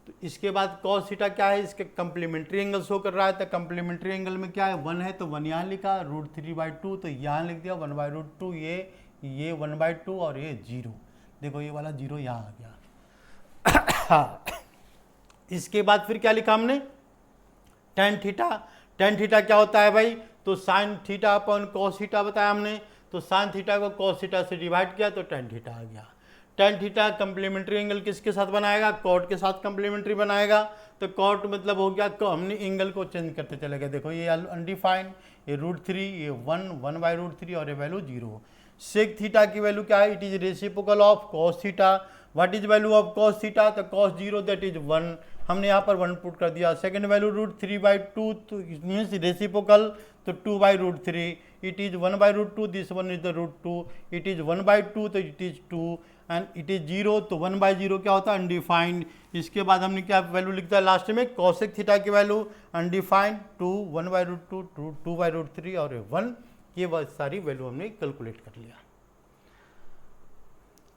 तो इसके बाद कॉस थीटा क्या है, इसके कम्प्लीमेंट्री एंगल शो कर रहा है, तो कम्प्लीमेंट्री एंगल में क्या है 1 है, तो 1 यहाँ लिखा, √3/2 तो यहाँ लिख दिया 1/√2, ये 1/2 और ये 0, देखो ये वाला 0 यहाँ आ गया। इसके बाद फिर क्या लिखा हमने, tan थीटा क्या होता है भाई, तो sin theta upon cos theta बताया हमने, तो sin थीटा को cos थीटा से डिवाइड किया तो tan थीटा आ गया। tan थीटा कंप्लीमेंट्री एंगल किसके साथ बनाएगा, cot के साथ कंप्लीमेंट्री बनाएगा, तो cot मतलब हो गया, हमने एंगल को चेंज करते चले गए, देखो ये अनडिफाइंड, ये √3, ये 1/√3 और ये वैल्यू 0। सेक थीटा की वैल्यू क्या है, it is reciprocal of cos theta, what is value of cos theta, तो cos 0 दैट इज 1, हमने यहाँ पर 1 पुट कर दिया। सेकंड वैल्यू √3/2 तो इट मीन्स रेसिप्रोकल, तो 2/√3, it is 1/√2, this one is the √2, it is 1/2 तो it is 2 and it is 0, तो 1/0 क्या होता है अनडिफाइंड। इसके बाद हमने क्या वैल्यू लिखता है लास्ट में, कॉसेक थीटा की वैल्यू अनडिफाइंड 2, 1/√2, 2/√3 और 1, ये सारी वैल्यू हमने कैलकुलेट कर लिया।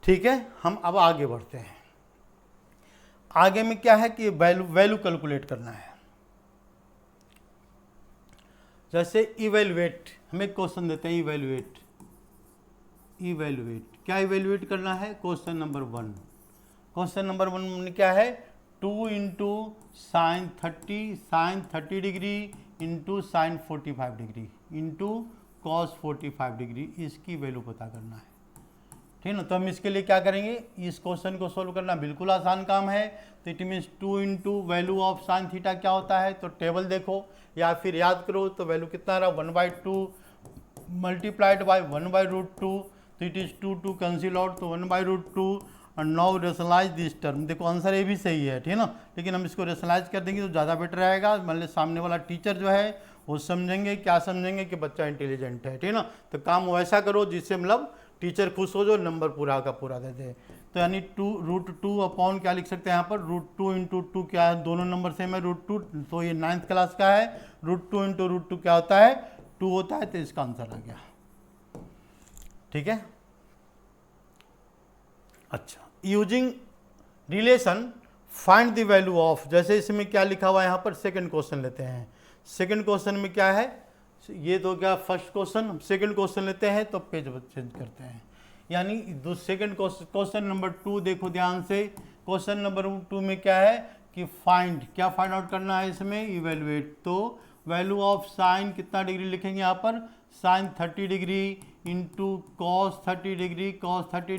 ठीक है, हम अब आगे बढ़ते हैं। आगे में क्या है कि वैल्यू कैलकुलेट करना है। जैसे इवेल्युएट, हमें क्वेश्चन देते हैं इवेल्युएट क्या इवेल्युएट करना है, क्वेश्चन नंबर 1। क्वेश्चन नंबर 1 में क्या है, 2 into sign 30 degree into sine 45 degree into cos 45 degree, इसकी वैल्यू पता करना है। ठीक ना, तो हम इसके लिए क्या करेंगे, इस क्वेश्चन को सोल्व करना बिल्कुल आसान काम है। तो it means 2 into value of sine theta क्या होता है, तो टेबल देखो या फिर याद करो, तो वैल्यू कितना रहा 1/2 मल्टीप्लाइड बाय 1/√2, तो इट इज़ 2 कैंसिल आउट, तो 1/√2 और नाउ रेशनलाइज दिस टर्म। देखो आंसर ये भी सही है, ठीक है ना, लेकिन हम इसको रेशनलाइज कर देंगे तो ज़्यादा बेटर रहेगा, मतलब सामने वाला टीचर जो है वो समझेंगे, क्या समझेंगे कि बच्चा इंटेलिजेंट है, ठीक है ना। तो काम वैसा करो जिससे मतलब टीचर खुश हो, जो नंबर पूरा का पूरा दे दे। तो यानी 2√2 अपॉन क्या लिख सकते हैं यहाँ पर, √2 इंटू 2 क्या है, दोनों नंबर सेम है √2, तो ये 9th क्लास का है। √2 इंटू √2 क्या होता है 2 होता है, तो इसका आंसर आ गया। ठीक है, अच्छा, using relation find the value of, जैसे इसमें क्या लिखा हुआ है यहाँ पर, सेकंड क्वेश्चन लेते हैं। सेकंड क्वेश्चन में क्या है, ये तो क्या फर्स्ट क्वेश्चन, सेकंड क्वेश्चन लेते हैं तो पेज चेंज करते हैं। यानी सेकंड क्वेश्चन नंबर 2 देखो ध्यान से। क्वेश्चन नंबर 2 में क्या है कि क्या फाइंड आउट करना है इसमें, इवेल्युएट। तो वैल्यू ऑफ साइन कितना डिग्री लिखेंगे यहाँ पर, sine 30 degree into cos 30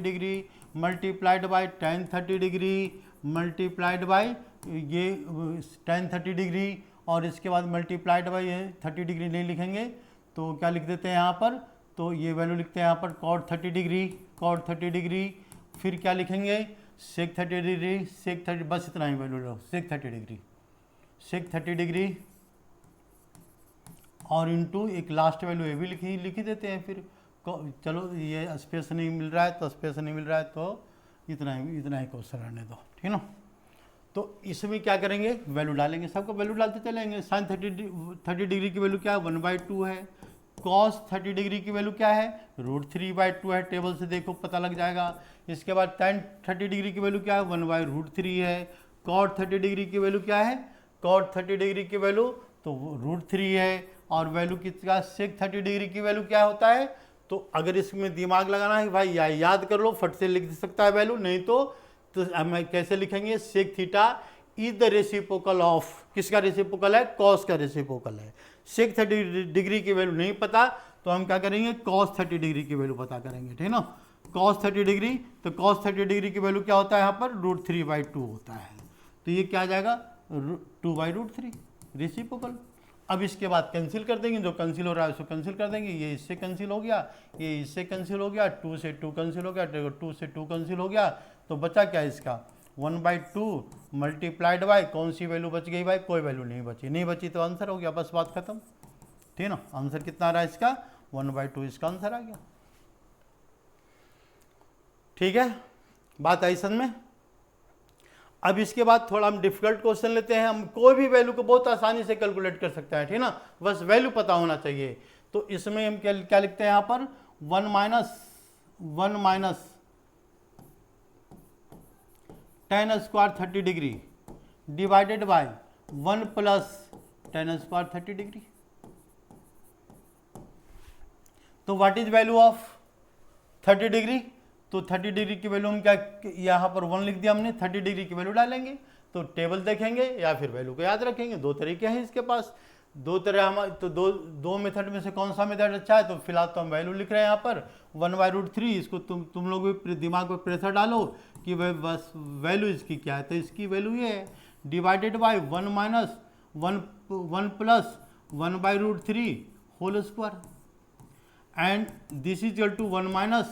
degree multiplied by tan 30 degree multiplied by ये tan 30 डिग्री, और इसके बाद मल्टीप्लाइड बाई ये 30 डिग्री नहीं लिखेंगे तो क्या लिख देते हैं यहाँ पर, तो ये वैल्यू लिखते हैं यहाँ पर cot 30 डिग्री, फिर क्या लिखेंगे sec 30 डिग्री, बस इतना ही वैल्यू लो, sec 30 डिग्री और इंटू एक लास्ट वैल्यू ये भी लिख ही देते हैं। फिर चलो ये स्पेस नहीं मिल रहा है तो इतना ही क्वेश्चन रहने दो, ठीक है ना। तो इसमें क्या करेंगे, वैल्यू डालेंगे, सबको वैल्यू डालते चलेंगे। साइन 30 डिग्री की वैल्यू क्या है 1/2 है, कॉस 30 डिग्री की वैल्यू क्या है √3/2 है, टेबल से देखो पता लग जाएगा। इसके बाद tan 30 डिग्री की वैल्यू क्या है 1/√3 है, कॉट 30 डिग्री की वैल्यू क्या है, कॉट 30 डिग्री की वैल्यू तो √3 है, और वैल्यू किसका सेक 30 डिग्री की वैल्यू क्या होता है। तो अगर इसमें दिमाग लगाना है भाई याद कर लो, फट से लिख सकता है वैल्यू, नहीं तो हम कैसे लिखेंगे, sec theta is the reciprocal of, किसका रेसिप्रोकल है, कॉस का रेसिप्रोकल है। सेक 30 डिग्री की वैल्यू नहीं पता तो हम क्या करेंगे, कॉस 30 डिग्री की वैल्यू पता करेंगे, ठीक है ना। कॉस 30 डिग्री, तो कॉस 30 डिग्री की वैल्यू क्या होता है यहाँ पर √3/2 होता है, तो ये क्या आ जाएगा 2/√3 रेसिप्रोकल। अब इसके बाद कैंसिल कर देंगे, जो कैंसिल हो रहा है उसको कैंसिल कर देंगे, ये इससे कैंसिल हो गया, ये इससे कैंसिल हो गया, 2 से 2 कैंसिल हो गया, 2 से 2 कैंसिल हो गया, तो बचा क्या इसका 1/2 मल्टीप्लाइड बाय कौन सी वैल्यू बच गई भाई, कोई वैल्यू नहीं बची तो आंसर हो गया, बस बात खत्म, ठीक है ना। आंसर कितना आ रहा है इसका 1/2, इसका आंसर आ गया। ठीक है, बात आई समझ में। अब इसके बाद थोड़ा हम डिफिकल्ट क्वेश्चन लेते हैं। हम कोई भी वैल्यू को बहुत आसानी से कैलकुलेट कर सकते हैं, ठीक है ना, बस वैल्यू पता होना चाहिए। तो इसमें हम क्या लिखते हैं यहाँ पर 1 minus tan² 30 degree divided by 1 plus tan square 30 degree. तो what is value of 30 degree? तो 30 डिग्री की वैल्यू हम क्या, यहाँ पर 1 लिख दिया हमने, 30 डिग्री की वैल्यू डालेंगे तो टेबल देखेंगे या फिर वैल्यू को याद रखेंगे। दो तरीके हैं इसके पास, दो तरह हम, तो दो मेथड में से कौन सा मेथड अच्छा है? तो फिलहाल तो हम वैल्यू लिख रहे हैं यहाँ पर 1/√3। इसको तुम लोग भी दिमाग में प्रेशर डालो कि बस वैल्यू इसकी क्या है। तो इसकी वैल्यू ये है divided by 1 minus 1 plus 1/√3 whole square and this is equal to 1 minus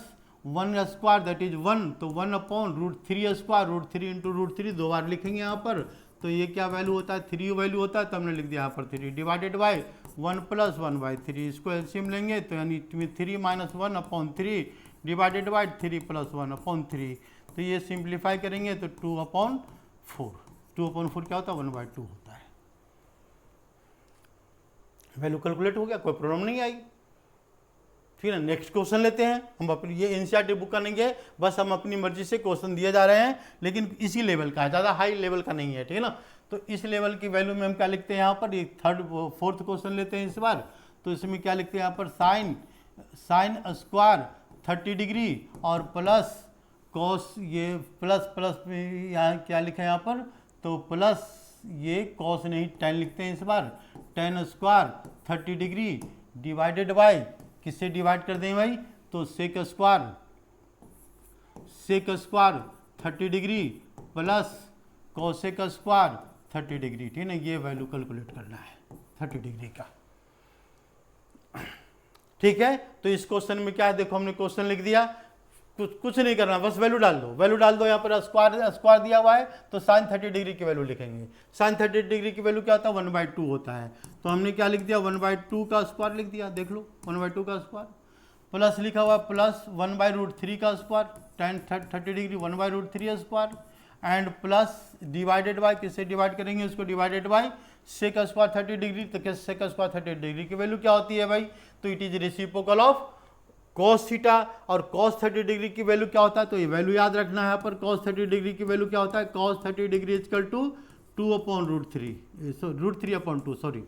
1 square that is 1, तो 1/√3 स्क्वायर, √3 इंटू √3 दो बार लिखेंगे यहाँ पर। तो ये क्या वैल्यू होता है? 3 वैल्यू होता है, तो हमने लिख दिया यहाँ पर 3 डिवाइडेड बाय 1 प्लस 1/3। इसको एलसीएम लेंगे तो यानी 3 माइनस 1/3 डिवाइडेड बाय 3 प्लस 1/3। तो ये सिंप्लीफाई करेंगे तो 2/4। 2/4 क्या होता है? 1/2 होता है। वैल्यू कैलकुलेट हो गया, कोई प्रॉब्लम नहीं आई। ठीक है, नेक्स्ट क्वेश्चन लेते हैं। हम अपनी ये एनसीईआरटी बुक का नहीं है, बस हम अपनी मर्जी से क्वेश्चन दिए जा रहे हैं, लेकिन इसी लेवल का है, ज़्यादा हाई लेवल का नहीं है। ठीक है ना, तो इस लेवल की वैल्यू में हम क्या लिखते हैं यहाँ पर? ये फोर्थ क्वेश्चन लेते हैं इस बार। तो इसमें क्या लिखते हैं यहाँ पर? साइन स्क्वायर 30 डिग्री और प्लस कॉस, ये प्लस में यहाँ क्या लिखा है यहाँ पर? तो प्लस ये कॉस नहीं tan लिखते हैं इस बार, tan square 30 degree divided by, किससे डिवाइड कर दें भाई? तो sec square 30 degree plus cosec square 30 degree. ठीक है ना, ये वैल्यू कैलकुलेट करना है 30 डिग्री का। ठीक है, तो इस क्वेश्चन में क्या है? देखो हमने क्वेश्चन लिख दिया, कुछ नहीं करना, बस वैल्यू डाल दो। यहाँ पर स्क्वायर दिया हुआ है तो साइन 30 डिग्री की वैल्यू लिखेंगे। साइन 30 डिग्री की वैल्यू क्या होता है? 1/2 होता है। तो हमने क्या लिख दिया? 1/2 का स्क्वायर लिख दिया। देख लो 1/2 का स्क्वायर, प्लस लिखा हुआ प्लस 1/√3 का square, tan 30 degree 1/√3 square and plus divided by, किससे डिवाइड करेंगे इसको? Divided by sec square 30 degree. तो सेक स्क्वायर 30 डिग्री की वैल्यू क्या होती है भाई? तो it is reciprocal of cos theta, और cos 30 डिग्री की वैल्यू क्या होता है? तो ये वैल्यू याद रखना है यहाँ पर। cos 30 डिग्री की वैल्यू क्या होता है? cos 30 degree is equal to 2/√3, √3/2 sorry.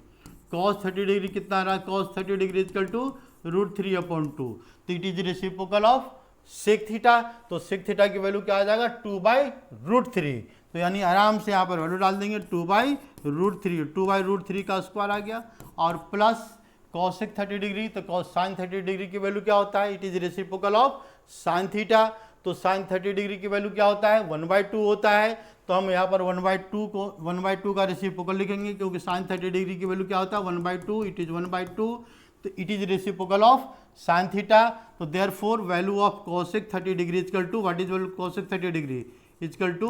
cos 30 degree कितना आ रहा है? cos 30 degree is equal to √3/2। तो it is reciprocal of sec theta. तो सेक थीटा की वैल्यू क्या आ जाएगा? 2/√3। तो यानी आराम से यहाँ पर वैल्यू डाल देंगे 2/√3, 2/√3 का स्क्वायर आ गया, और प्लस कॉसेक 30 डिग्री, तो कॉस साइन 30 डिग्री की वैल्यू क्या होता है? It is reciprocal of sine theta. तो साइन 30 डिग्री की वैल्यू क्या होता है? 1/2 होता है। तो हम यहाँ पर 1/2 का रेसिप्रोकल लिखेंगे, क्योंकि साइन 30 डिग्री की वैल्यू क्या होता है? 1/2, इट इज 1/2। तो it is reciprocal of sine theta. तो therefore value of cosec 30 degree is equal to, what is value cosec 30 degree? Is equal to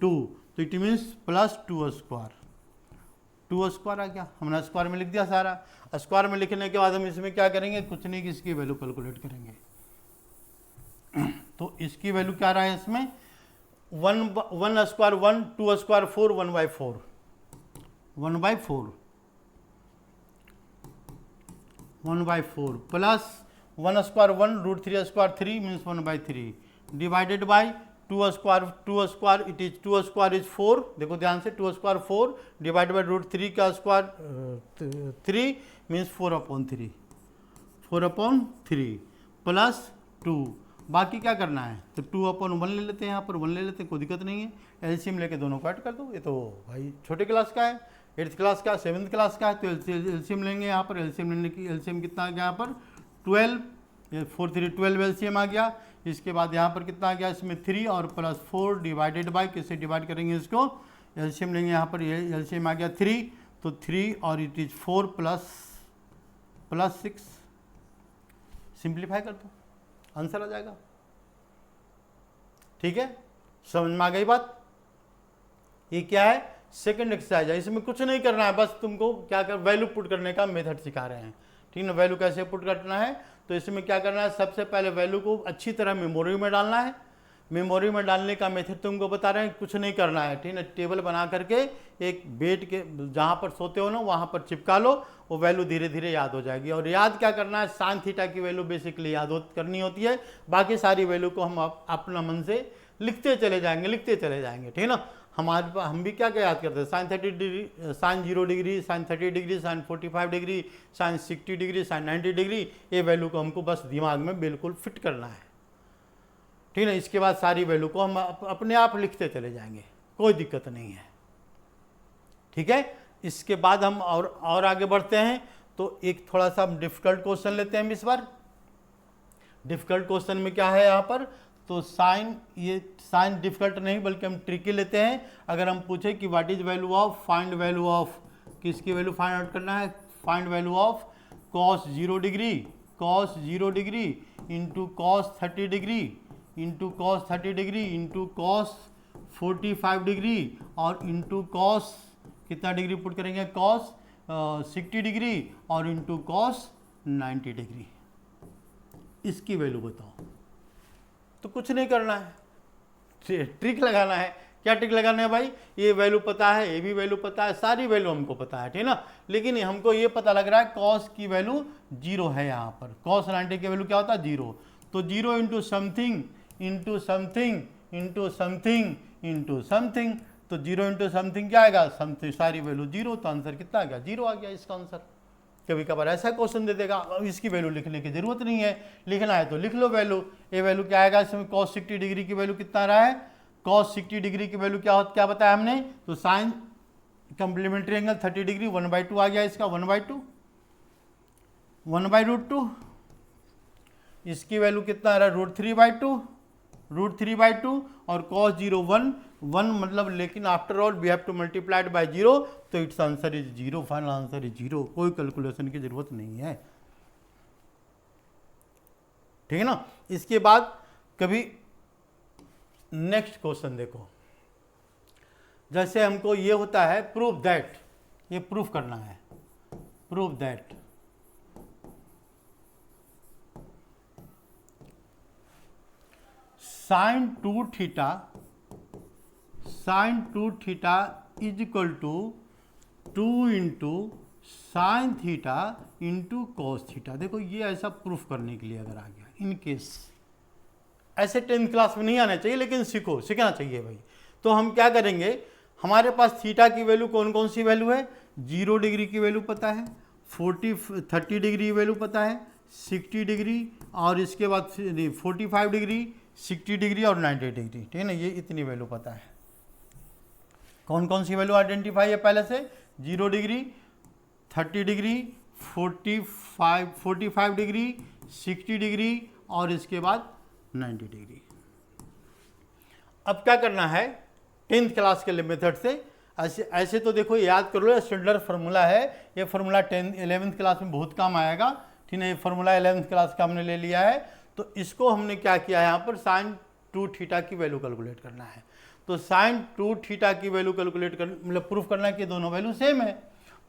2। तो it means plus 2 square. 2 square आ गया, हमने स्क्वायर में लिख दिया सारा। स्क्वायर में लिखने के बाद हम इसमें क्या करेंगे? कुछ नहीं, इसकी वैल्यू कैलकुलेट करेंगे। तो इसकी वैल्यू क्या रहा है इसमें? 1 square 1, 2 square 4, 1/4 plus 1 square 1, √3 square 3 means 1/3 divided by 2 square it is 2 square is 4। देखो ध्यान से, 2 स्क्वायर 4 डिवाइडेड बाय √3 का स्क्वायर 3 मीन्स 4/3 प्लस 2। बाकी क्या करना है? तो 2/1 ले लेते हैं, यहाँ पर 1 ले लेते हैं, कोई दिक्कत नहीं है। एलसीएम लेके दोनों को ऐड कर दो। ये तो भाई छोटे क्लास का है, 8th क्लास का, 7th क्लास का है, तो एलसीएम लेंगे यहाँ पर। एलसीएम लेने की एलसीएम कितना आ गया यहाँ पर? 12, 4 3 12 एलसीएम आ गया। इसके बाद यहाँ पर कितना आ गया? इसमें 3 और प्लस 4 डिवाइडेड बाय, किससे डिवाइड करेंगे इसको? एलसीएम लेंगे यहाँ पर, ये एलसीएम आ गया 3, तो 3 और इट इज 4 प्लस 6। सिंप्लीफाई कर दो, आंसर आ जाएगा। ठीक है, समझ में आ गई बात? ये क्या है? सेकंड एक्सरसाइज है, इसमें कुछ नहीं करना है, बस तुमको क्या कर वैल्यू पुट करने का मेथड सिखा रहे हैं। ठीक है ना, वैल्यू कैसे पुट करना है? तो इसमें क्या करना है? सबसे पहले वैल्यू को अच्छी तरह मेमोरी में डालना है। मेमोरी में डालने का मेथड तुमको बता रहे हैं, कुछ नहीं करना है। ठीक है ना, टेबल बना करके एक बेड के जहाँ पर सोते हो ना वहाँ पर चिपका लो, वो वैल्यू धीरे धीरे याद हो जाएगी। और याद क्या करना है? साइन थीटा की वैल्यू बेसिकली याद करनी होती है, बाकी सारी वैल्यू को हम अपना मन से लिखते चले जाएंगे। ठीक है ना, हम भी क्या क्या याद करते हैं, sine 30 degree, sine 0 degree, sine 30 degree, sine 45 degree, sine 60 degree, sine 90 degree. ये वैल्यू को हमको बस दिमाग में बिल्कुल फिट करना है, ठीक है। इसके बाद सारी वैल्यू को हम अपने आप लिखते चले जाएंगे, कोई दिक्कत नहीं है, ठीक है। इसके बाद हम और आगे बढ़ते हैं। तो एक थोड़ा सा हम डिफिकल्ट क्वेश्चन लेते हैं इस बार। डिफिकल्ट क्वेश्चन में क्या है यहाँ पर, तो साइन, ये साइन डिफिकल्ट नहीं बल्कि हम ट्रिकी लेते हैं। अगर हम पूछे कि what is value of, find value of, किसकी वैल्यू फाइंड आउट करना है, find value of cos 0 degree, cos 0 degree into cos 30 degree into cos 30 degree into cos 45 degree और इंटू कॉस कितना डिग्री पुट करेंगे, कॉस 60 डिग्री और into cos 90 degree. इसकी value बताओ। तो कुछ नहीं करना है, ट्रिक लगाना है। क्या ट्रिक लगाना है भाई, ये वैल्यू पता है, ये भी वैल्यू पता है, सारी वैल्यू हमको पता है, ठीक है ना। लेकिन हमको ये पता लग रहा है कॉस की वैल्यू 0 है यहाँ पर, कॉस 90 की वैल्यू क्या होता है 0। तो 0 into something into something into something into something, तो 0 इंटू समथिंग क्या आएगा, समथिंग, सारी वैल्यू 0। तो आंसर कितना आ गया, 0 आ गया इसका आंसर। कभी कभार ऐसा क्वेश्चन दे देगा, अब इसकी वैल्यू लिखने की जरूरत नहीं है, लिखना है तो लिख लो वैल्यू। ये वैल्यू क्या आएगा, इसमें कॉस 60 डिग्री की वैल्यू कितना आ रहा है, कॉस 60 डिग्री की वैल्यू क्या बताया हमने, तो साइन कंप्लीमेंट्री एंगल 30 डिग्री 1/2 आ गया इसका, 1/2, 1/√2। इसकी वैल्यू कितना आ रहा है, √3/2, √3/2 और cos 0 1 मतलब, लेकिन after all we have to multiplied by 0, तो it's answer is 0, final answer is 0, कोई कैलकुलेशन की जरूरत नहीं है, ठीक है ना। इसके बाद कभी नेक्स्ट क्वेश्चन देखो, जैसे हमको ये होता है प्रूफ दैट, ये प्रूफ करना है, proof that sine 2 theta is equal to 2 into sine theta into cos theta. देखो ये ऐसा प्रूफ करने के लिए अगर आ गया, इन केस ऐसे 10th क्लास में नहीं आना चाहिए, लेकिन सीखना चाहिए भाई। तो हम क्या करेंगे, हमारे पास थीटा की वैल्यू कौन कौन सी वैल्यू है, 0 डिग्री की वैल्यू पता है, 30 डिग्री वैल्यू पता है, 60 डिग्री और इसके बाद 45 डिग्री, 60 डिग्री और 90 डिग्री, ठीक है ना। ये इतनी वैल्यू पता है। कौन कौन सी वैल्यू आइडेंटिफाई है पहले से, 0 डिग्री, 30 डिग्री, 45 डिग्री, 60 डिग्री और इसके बाद 90 डिग्री। अब क्या करना है 10th क्लास के मेथड से, ऐसे तो देखो याद कर लो, स्टैंडर्ड फार्मूला है, ये फार्मूला 11th क्लास में बहुत काम आएगा, ठीक है। ये फार्मूला 11th क्लास का हमने ले लिया है। तो इसको हमने क्या किया है, यहाँ पर साइन 2 थीटा की वैल्यू कैलकुलेट करना है। तो साइन 2 थीटा की वैल्यू कैलकुलेट कर, मतलब प्रूफ करना है कि दोनों वैल्यू सेम है।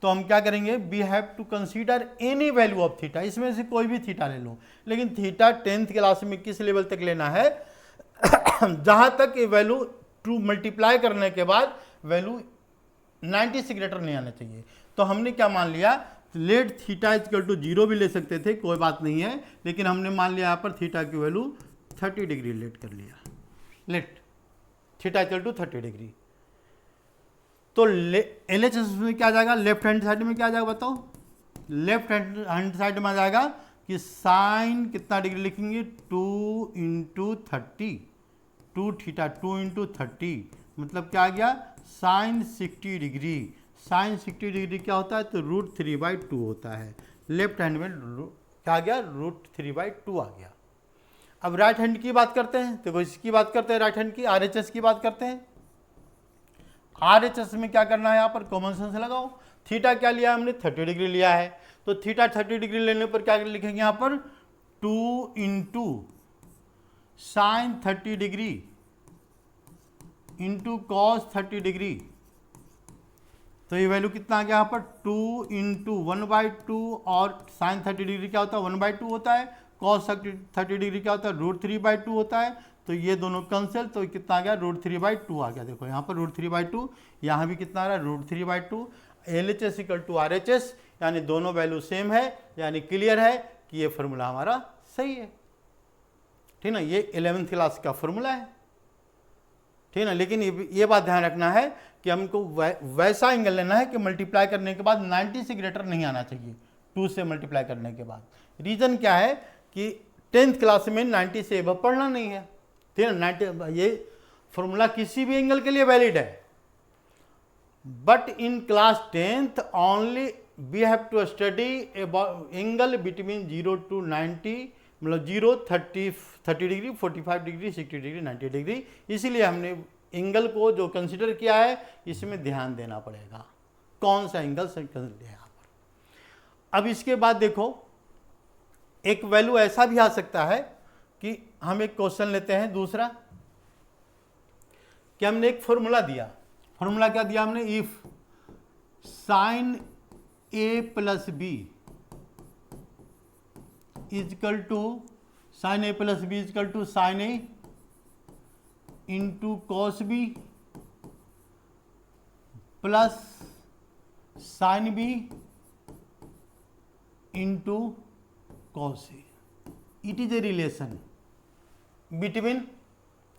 तो हम क्या करेंगे, we have to consider any value of theta, इसमें से कोई भी थीटा ले लो, लेकिन थीटा 10th क्लास में किस लेवल तक लेना है जहाँ तक ये वैल्यू 2 मल्टीप्लाई करने के बाद वैल्यू 90 से ग्रेटर नहीं आना चाहिए। तो हमने क्या मान लिया, लेट थीटा इक्वल टू 0 भी ले सकते थे, कोई बात नहीं है, लेकिन हमने मान लिया यहाँ पर थीटा की वैल्यू 30 डिग्री लेट कर लिया, let theta equal to 30 degree. तो LHS में क्या जाएगा, लेफ्ट हैंड साइड में क्या जाएगा बताओ, लेफ्ट हैंड साइड में आ जाएगा कि साइन कितना डिग्री लिखेंगे, 2 इंटू 30, 2 थीटा 2 इंटू 30 मतलब क्या आ गया, साइन 60 डिग्री। साइन 60 डिग्री क्या होता है, तो √3/2 होता है। लेफ्ट हैंड में क्या आ गया, √3/2 आ गया। अब राइट हैंड की बात करते हैं, तो इसकी बात करते हैं, राइट हैंड की RHS की बात करते हैं। RHS में क्या करना है, यहाँ पर कॉमन सेंस लगाओ। थीटा क्या लिया हमने, 30 डिग्री लिया है, तो थीटा 30 डिग्री लेने पर क्या लिखेंगे यहाँ पर, 2 into sign 30 degree into cos 30 degree. तो ये वैल्यू कितना आ गया यहाँ पर, 2 इंटू 1/2 और साइन 30 डिग्री क्या होता है, 1/2 होता है, कॉस 30 डिग्री क्या होता है, √3/2 होता है। तो ये दोनों कैंसिल, तो कितना आ गया, √3/2 आ गया। देखो यहाँ पर √3/2, यहाँ भी कितना आ रहा है, √3/2। LHS इक्वल टू RHS, यानी दोनों वैल्यू सेम है, यानी क्लियर है कि ये फार्मूला हमारा सही है, ठीक ना। ये 11th क्लास का फार्मूला है, ठीक है ना। लेकिन ये बात ध्यान रखना है कि हमको वैसा एंगल लेना है कि मल्टीप्लाई करने के बाद 90 से ग्रेटर नहीं आना चाहिए 2 से मल्टीप्लाई करने के बाद। रीज़न क्या है कि 10th क्लास में 90 से एबव पढ़ना नहीं है, ठीक है ना। 90 ये फॉर्मूला किसी भी एंगल के लिए वैलिड है, but in class 10th only we have to study angle between 0 to 90, मतलब 0, 30 डिग्री, 45 डिग्री, 60 डिग्री, 90 डिग्री। इसीलिए हमने एंगल को जो कंसिडर किया है इसमें ध्यान देना पड़ेगा कौन सा एंगल से कंसिडर है यहाँ पर। अब इसके बाद देखो एक वैल्यू ऐसा भी आ सकता है कि हम एक क्वेश्चन लेते हैं दूसरा कि हमने एक फॉर्मूला दिया। फॉर्मूला क्या दिया हमने? If sine A plus B is equal to sine A plus B is equal to sine A into cos B plus sine B into cos A, it is a relation between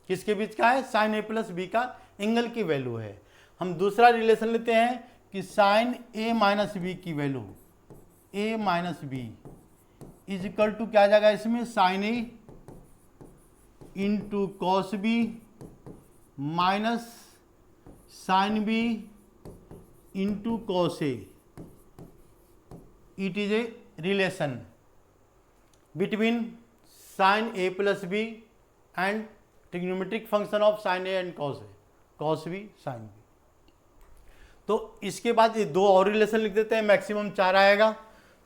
किसके बीच का है? Sine A plus B का angle की value है। हम दूसरा relation लेते हैं कि साइन ए माइनस बी की value A minus B is equal to क्या आ जाएगा इसमें? Sine A into cos B minus sine B into cos A. It is a relation between sine A plus B and trigonometric function of sine A and cos A, cos B sine B. तो इसके बाद ये दो और relation लिख देते हैं, maximum 4 आएगा।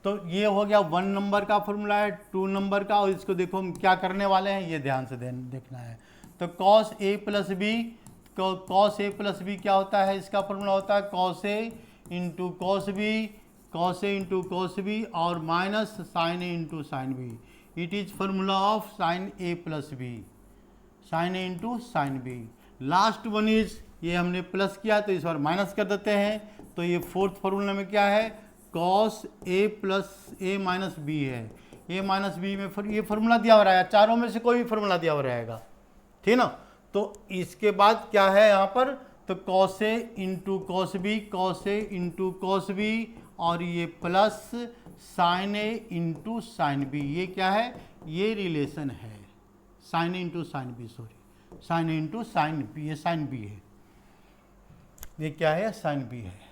तो ये हो गया 1 नंबर का फॉर्मूला है, 2 नंबर का, और इसको देखो हम क्या करने वाले हैं ये ध्यान से देखना है। तो cos A plus B, cos A plus B क्या होता है? इसका फॉर्मूला होता है cos A into cos B, cos A into cos B और minus sine A into sine B. It is formula of sine A plus B, sine A into sine B. Last one is, ये हमने plus किया तो इस बार minus कर देते हैं। तो ये फोर्थ फॉर्मूला में क्या है? Cos A plus A minus B है। ए माइनस बी में ये फॉर्मूला दिया हुआ रहेगा, चारों में से कोई भी फॉर्मूला दिया हुआ रहेगा, ठीक ना। तो इसके बाद क्या है यहाँ पर? तो cos A into cos B, cos A into cos B और ये plus sine A into sine B. ये क्या है? ये रिलेशन है sine A into sine B, sorry sine A into sine B, ये साइन बी है, ये क्या है? साइन बी है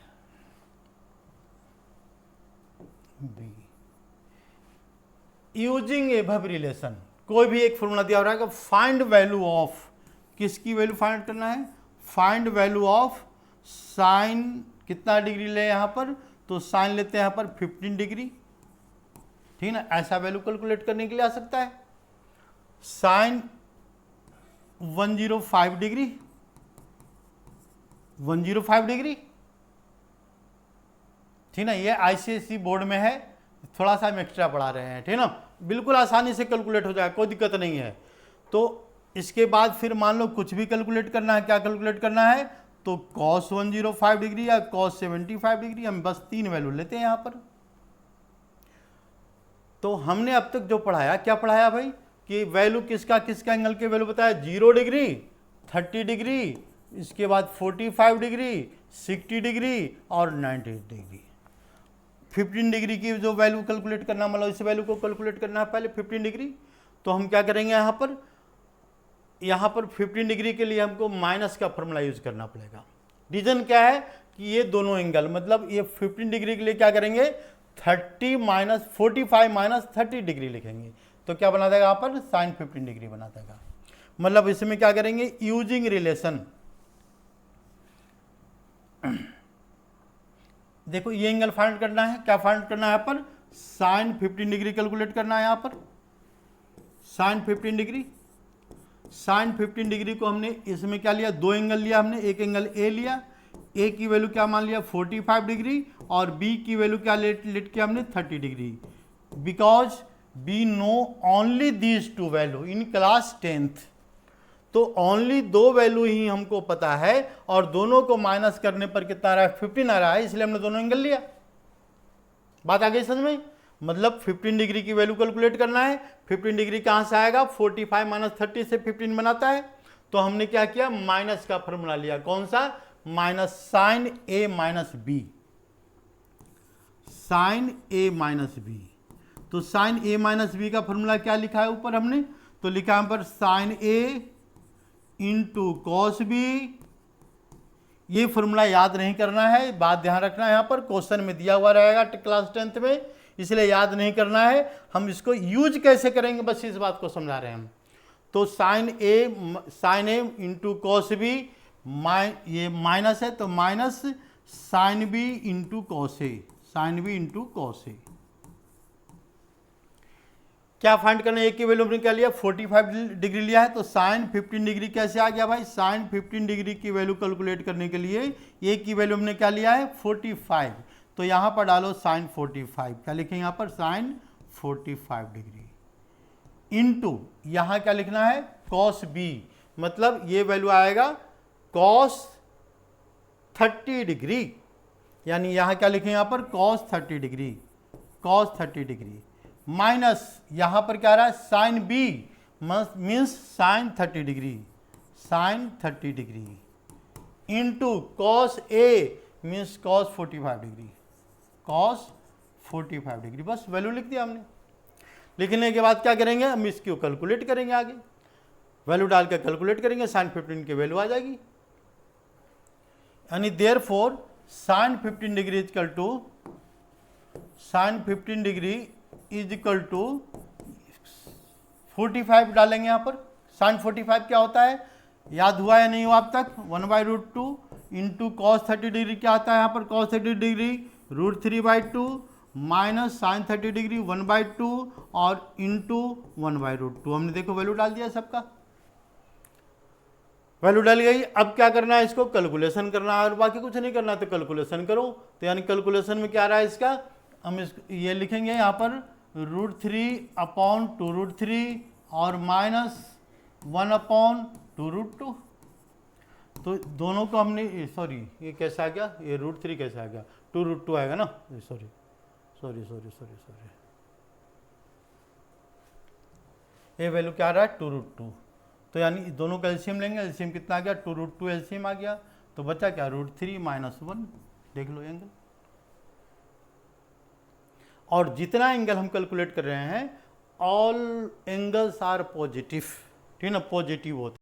बी। यूजिंग एबव रिलेशन, कोई भी एक फॉर्मूला दिया हो रहा है, फाइंड वैल्यू ऑफ, किसकी वैल्यू फाइंड करना है? फाइंड वैल्यू ऑफ साइन, कितना डिग्री ले यहाँ पर? तो साइन लेते हैं यहाँ पर 15 डिग्री, ठीक ना। ऐसा वैल्यू कैलकुलेट करने के लिए आ सकता है। साइन 105 डिग्री, 105 डिग्री, ठीक ना। ये आईसीएसई बोर्ड में है, थोड़ा सा हम एक्स्ट्रा पढ़ा रहे हैं, ठीक ना। बिल्कुल आसानी से कैलकुलेट हो जाएगा, कोई दिक्कत नहीं है। तो इसके बाद फिर मान लो कुछ भी कैलकुलेट करना है, क्या कैलकुलेट करना है? तो cos 105 डिग्री या cos 75 डिग्री, हम बस 3 वैल्यू लेते हैं यहाँ पर। तो हमने अब तक जो पढ़ाया, क्या पढ़ाया भाई? कि वैल्यू किसका किसका एंगल के वैल्यू बताया? 0 डिग्री, 30 डिग्री, इसके बाद 45 डिग्री, 60 डिग्री और 90 डिग्री। 15 डिग्री की जो वैल्यू कैलकुलेट करना, मतलब इस वैल्यू को कैलकुलेट करना है पहले 15 डिग्री। तो हम क्या करेंगे यहाँ पर? यहाँ पर 15 डिग्री के लिए हमको माइनस का फॉर्मूला यूज करना पड़ेगा। रीजन क्या है कि ये दोनों एंगल, मतलब ये 15 डिग्री के लिए क्या करेंगे? 30 माइनस 45 माइनस 30 डिग्री लिखेंगे। तो क्या बना देगा यहाँ पर? साइन 15 डिग्री बना देगा। मतलब इसमें क्या करेंगे? यूजिंग रिलेशन, देखो ये एंगल फाइंड करना है, क्या फाइंड करना है यहाँ पर? साइन 15 डिग्री कैलकुलेट करना है यहाँ पर। साइन 15 डिग्री, साइन 15 डिग्री को हमने इसमें क्या लिया? 2 एंगल लिया हमने, एक एंगल ए लिया, ए की वैल्यू क्या मान लिया? 45 डिग्री और बी की वैल्यू क्या लेट किया हमने? 30 degree. Because we know only these 2 value in class 10th। तो ओनली 2 वैल्यू ही हमको पता है और दोनों को माइनस करने पर कितना आ रहा है? 15 आ रहा है, इसलिए हमने दोनों एंगल लिया। बात आ गई समझ में? मतलब 15 डिग्री की वैल्यू कैलकुलेट करना है। 15 डिग्री कहाँ से आएगा? 45 माइनस 30 से 15 बनाता है, तो हमने क्या किया, माइनस का फॉर्मूला लिया, कौन सा, minus sine A minus B, sine A minus B. तो साइन ए माइनस बी का फॉर्मूला क्या लिखा है ऊपर हमने, तो लिखा है पर sign A into cos B. ये फॉर्मूला याद नहीं करना है, बात ध्यान रखना है, यहाँ पर क्वेश्चन में दिया हुआ रहेगा क्लास 10th में, इसलिए याद नहीं करना है। हम इसको यूज कैसे करेंगे बस इस बात को समझा रहे हैं हम। तो sine A into cos B, ये माइनस है तो minus sine B into cos A, sine B into cos A. क्या फाइंड करना है, ए की वैल्यू हमने क्या लिया, 45 डिग्री लिया है, तो साइन 15 डिग्री कैसे आ गया भाई, साइन 15 डिग्री की वैल्यू कैलकुलेट करने के लिए ए की वैल्यू हमने क्या लिया है 45, तो यहाँ पर डालो साइन 45, क्या लिखेंगे यहाँ पर साइन 45 डिग्री, इनटू यहाँ क्या लिखना है कॉस बी, मतलब ये वैल्यू आएगा कॉस 30 डिग्री, यानी यहाँ क्या लिखें यहाँ पर cos 30 degree, cos 30 degree, minus यहाँ पर क्या आ रहा है sine B means sine 30 degree, sine 30 degree, into cos A means cos 45 degree, cos 45 degree. बस वैल्यू लिख दिया हमने। लिखने के बाद क्या करेंगे, हम इसको कैलकुलेट करेंगे, आगे वैल्यू डाल के कैलकुलेट करेंगे, साइन 15 की वैल्यू आ जाएगी, यानी therefore sine 15 degree equal to, sine 15 degree is equal to 45 डालेंगे यहाँ पर। साइन 45 क्या होता है, याद हुआ या नहीं हुआ अब तक, 1/√2 इंटू कॉस 30 डिग्री क्या आता है यहाँ पर, cos 30 degree √3/2 minus sine 30 degree 1/2 और इंटू 1/√2। हमने देखो वैल्यू डाल दिया सबका, वैल्यू डाल गई। अब क्या करना है, इसको कैलकुलेशन करना है और बाकी कुछ नहीं करना, तो कैलकुलेशन करो। तो यानी कैलकुलेशन में क्या आ रहा है इसका, हम ये लिखेंगे यहाँ पर √3/2√3 और माइनस 1/2√2। तो दोनों को हमने, सॉरी ये कैसे आ गया, ये √3 कैसे आ गया, 2√2 आएगा ना, sorry sorry sorry sorry sorry, ये वैल्यू क्या आ रहा है 2√2। तो यानी दोनों का एलसीएम लेंगे, एलसीएम कितना आ गया 2√2 एलसीएम आ गया, तो बचा क्या √3 - 1, देख लो एंगल। और जितना एंगल हम कैलकुलेट कर रहे हैं ऑल एंगल्स आर पॉजिटिव, ठीक है ना, पॉजिटिव होता है।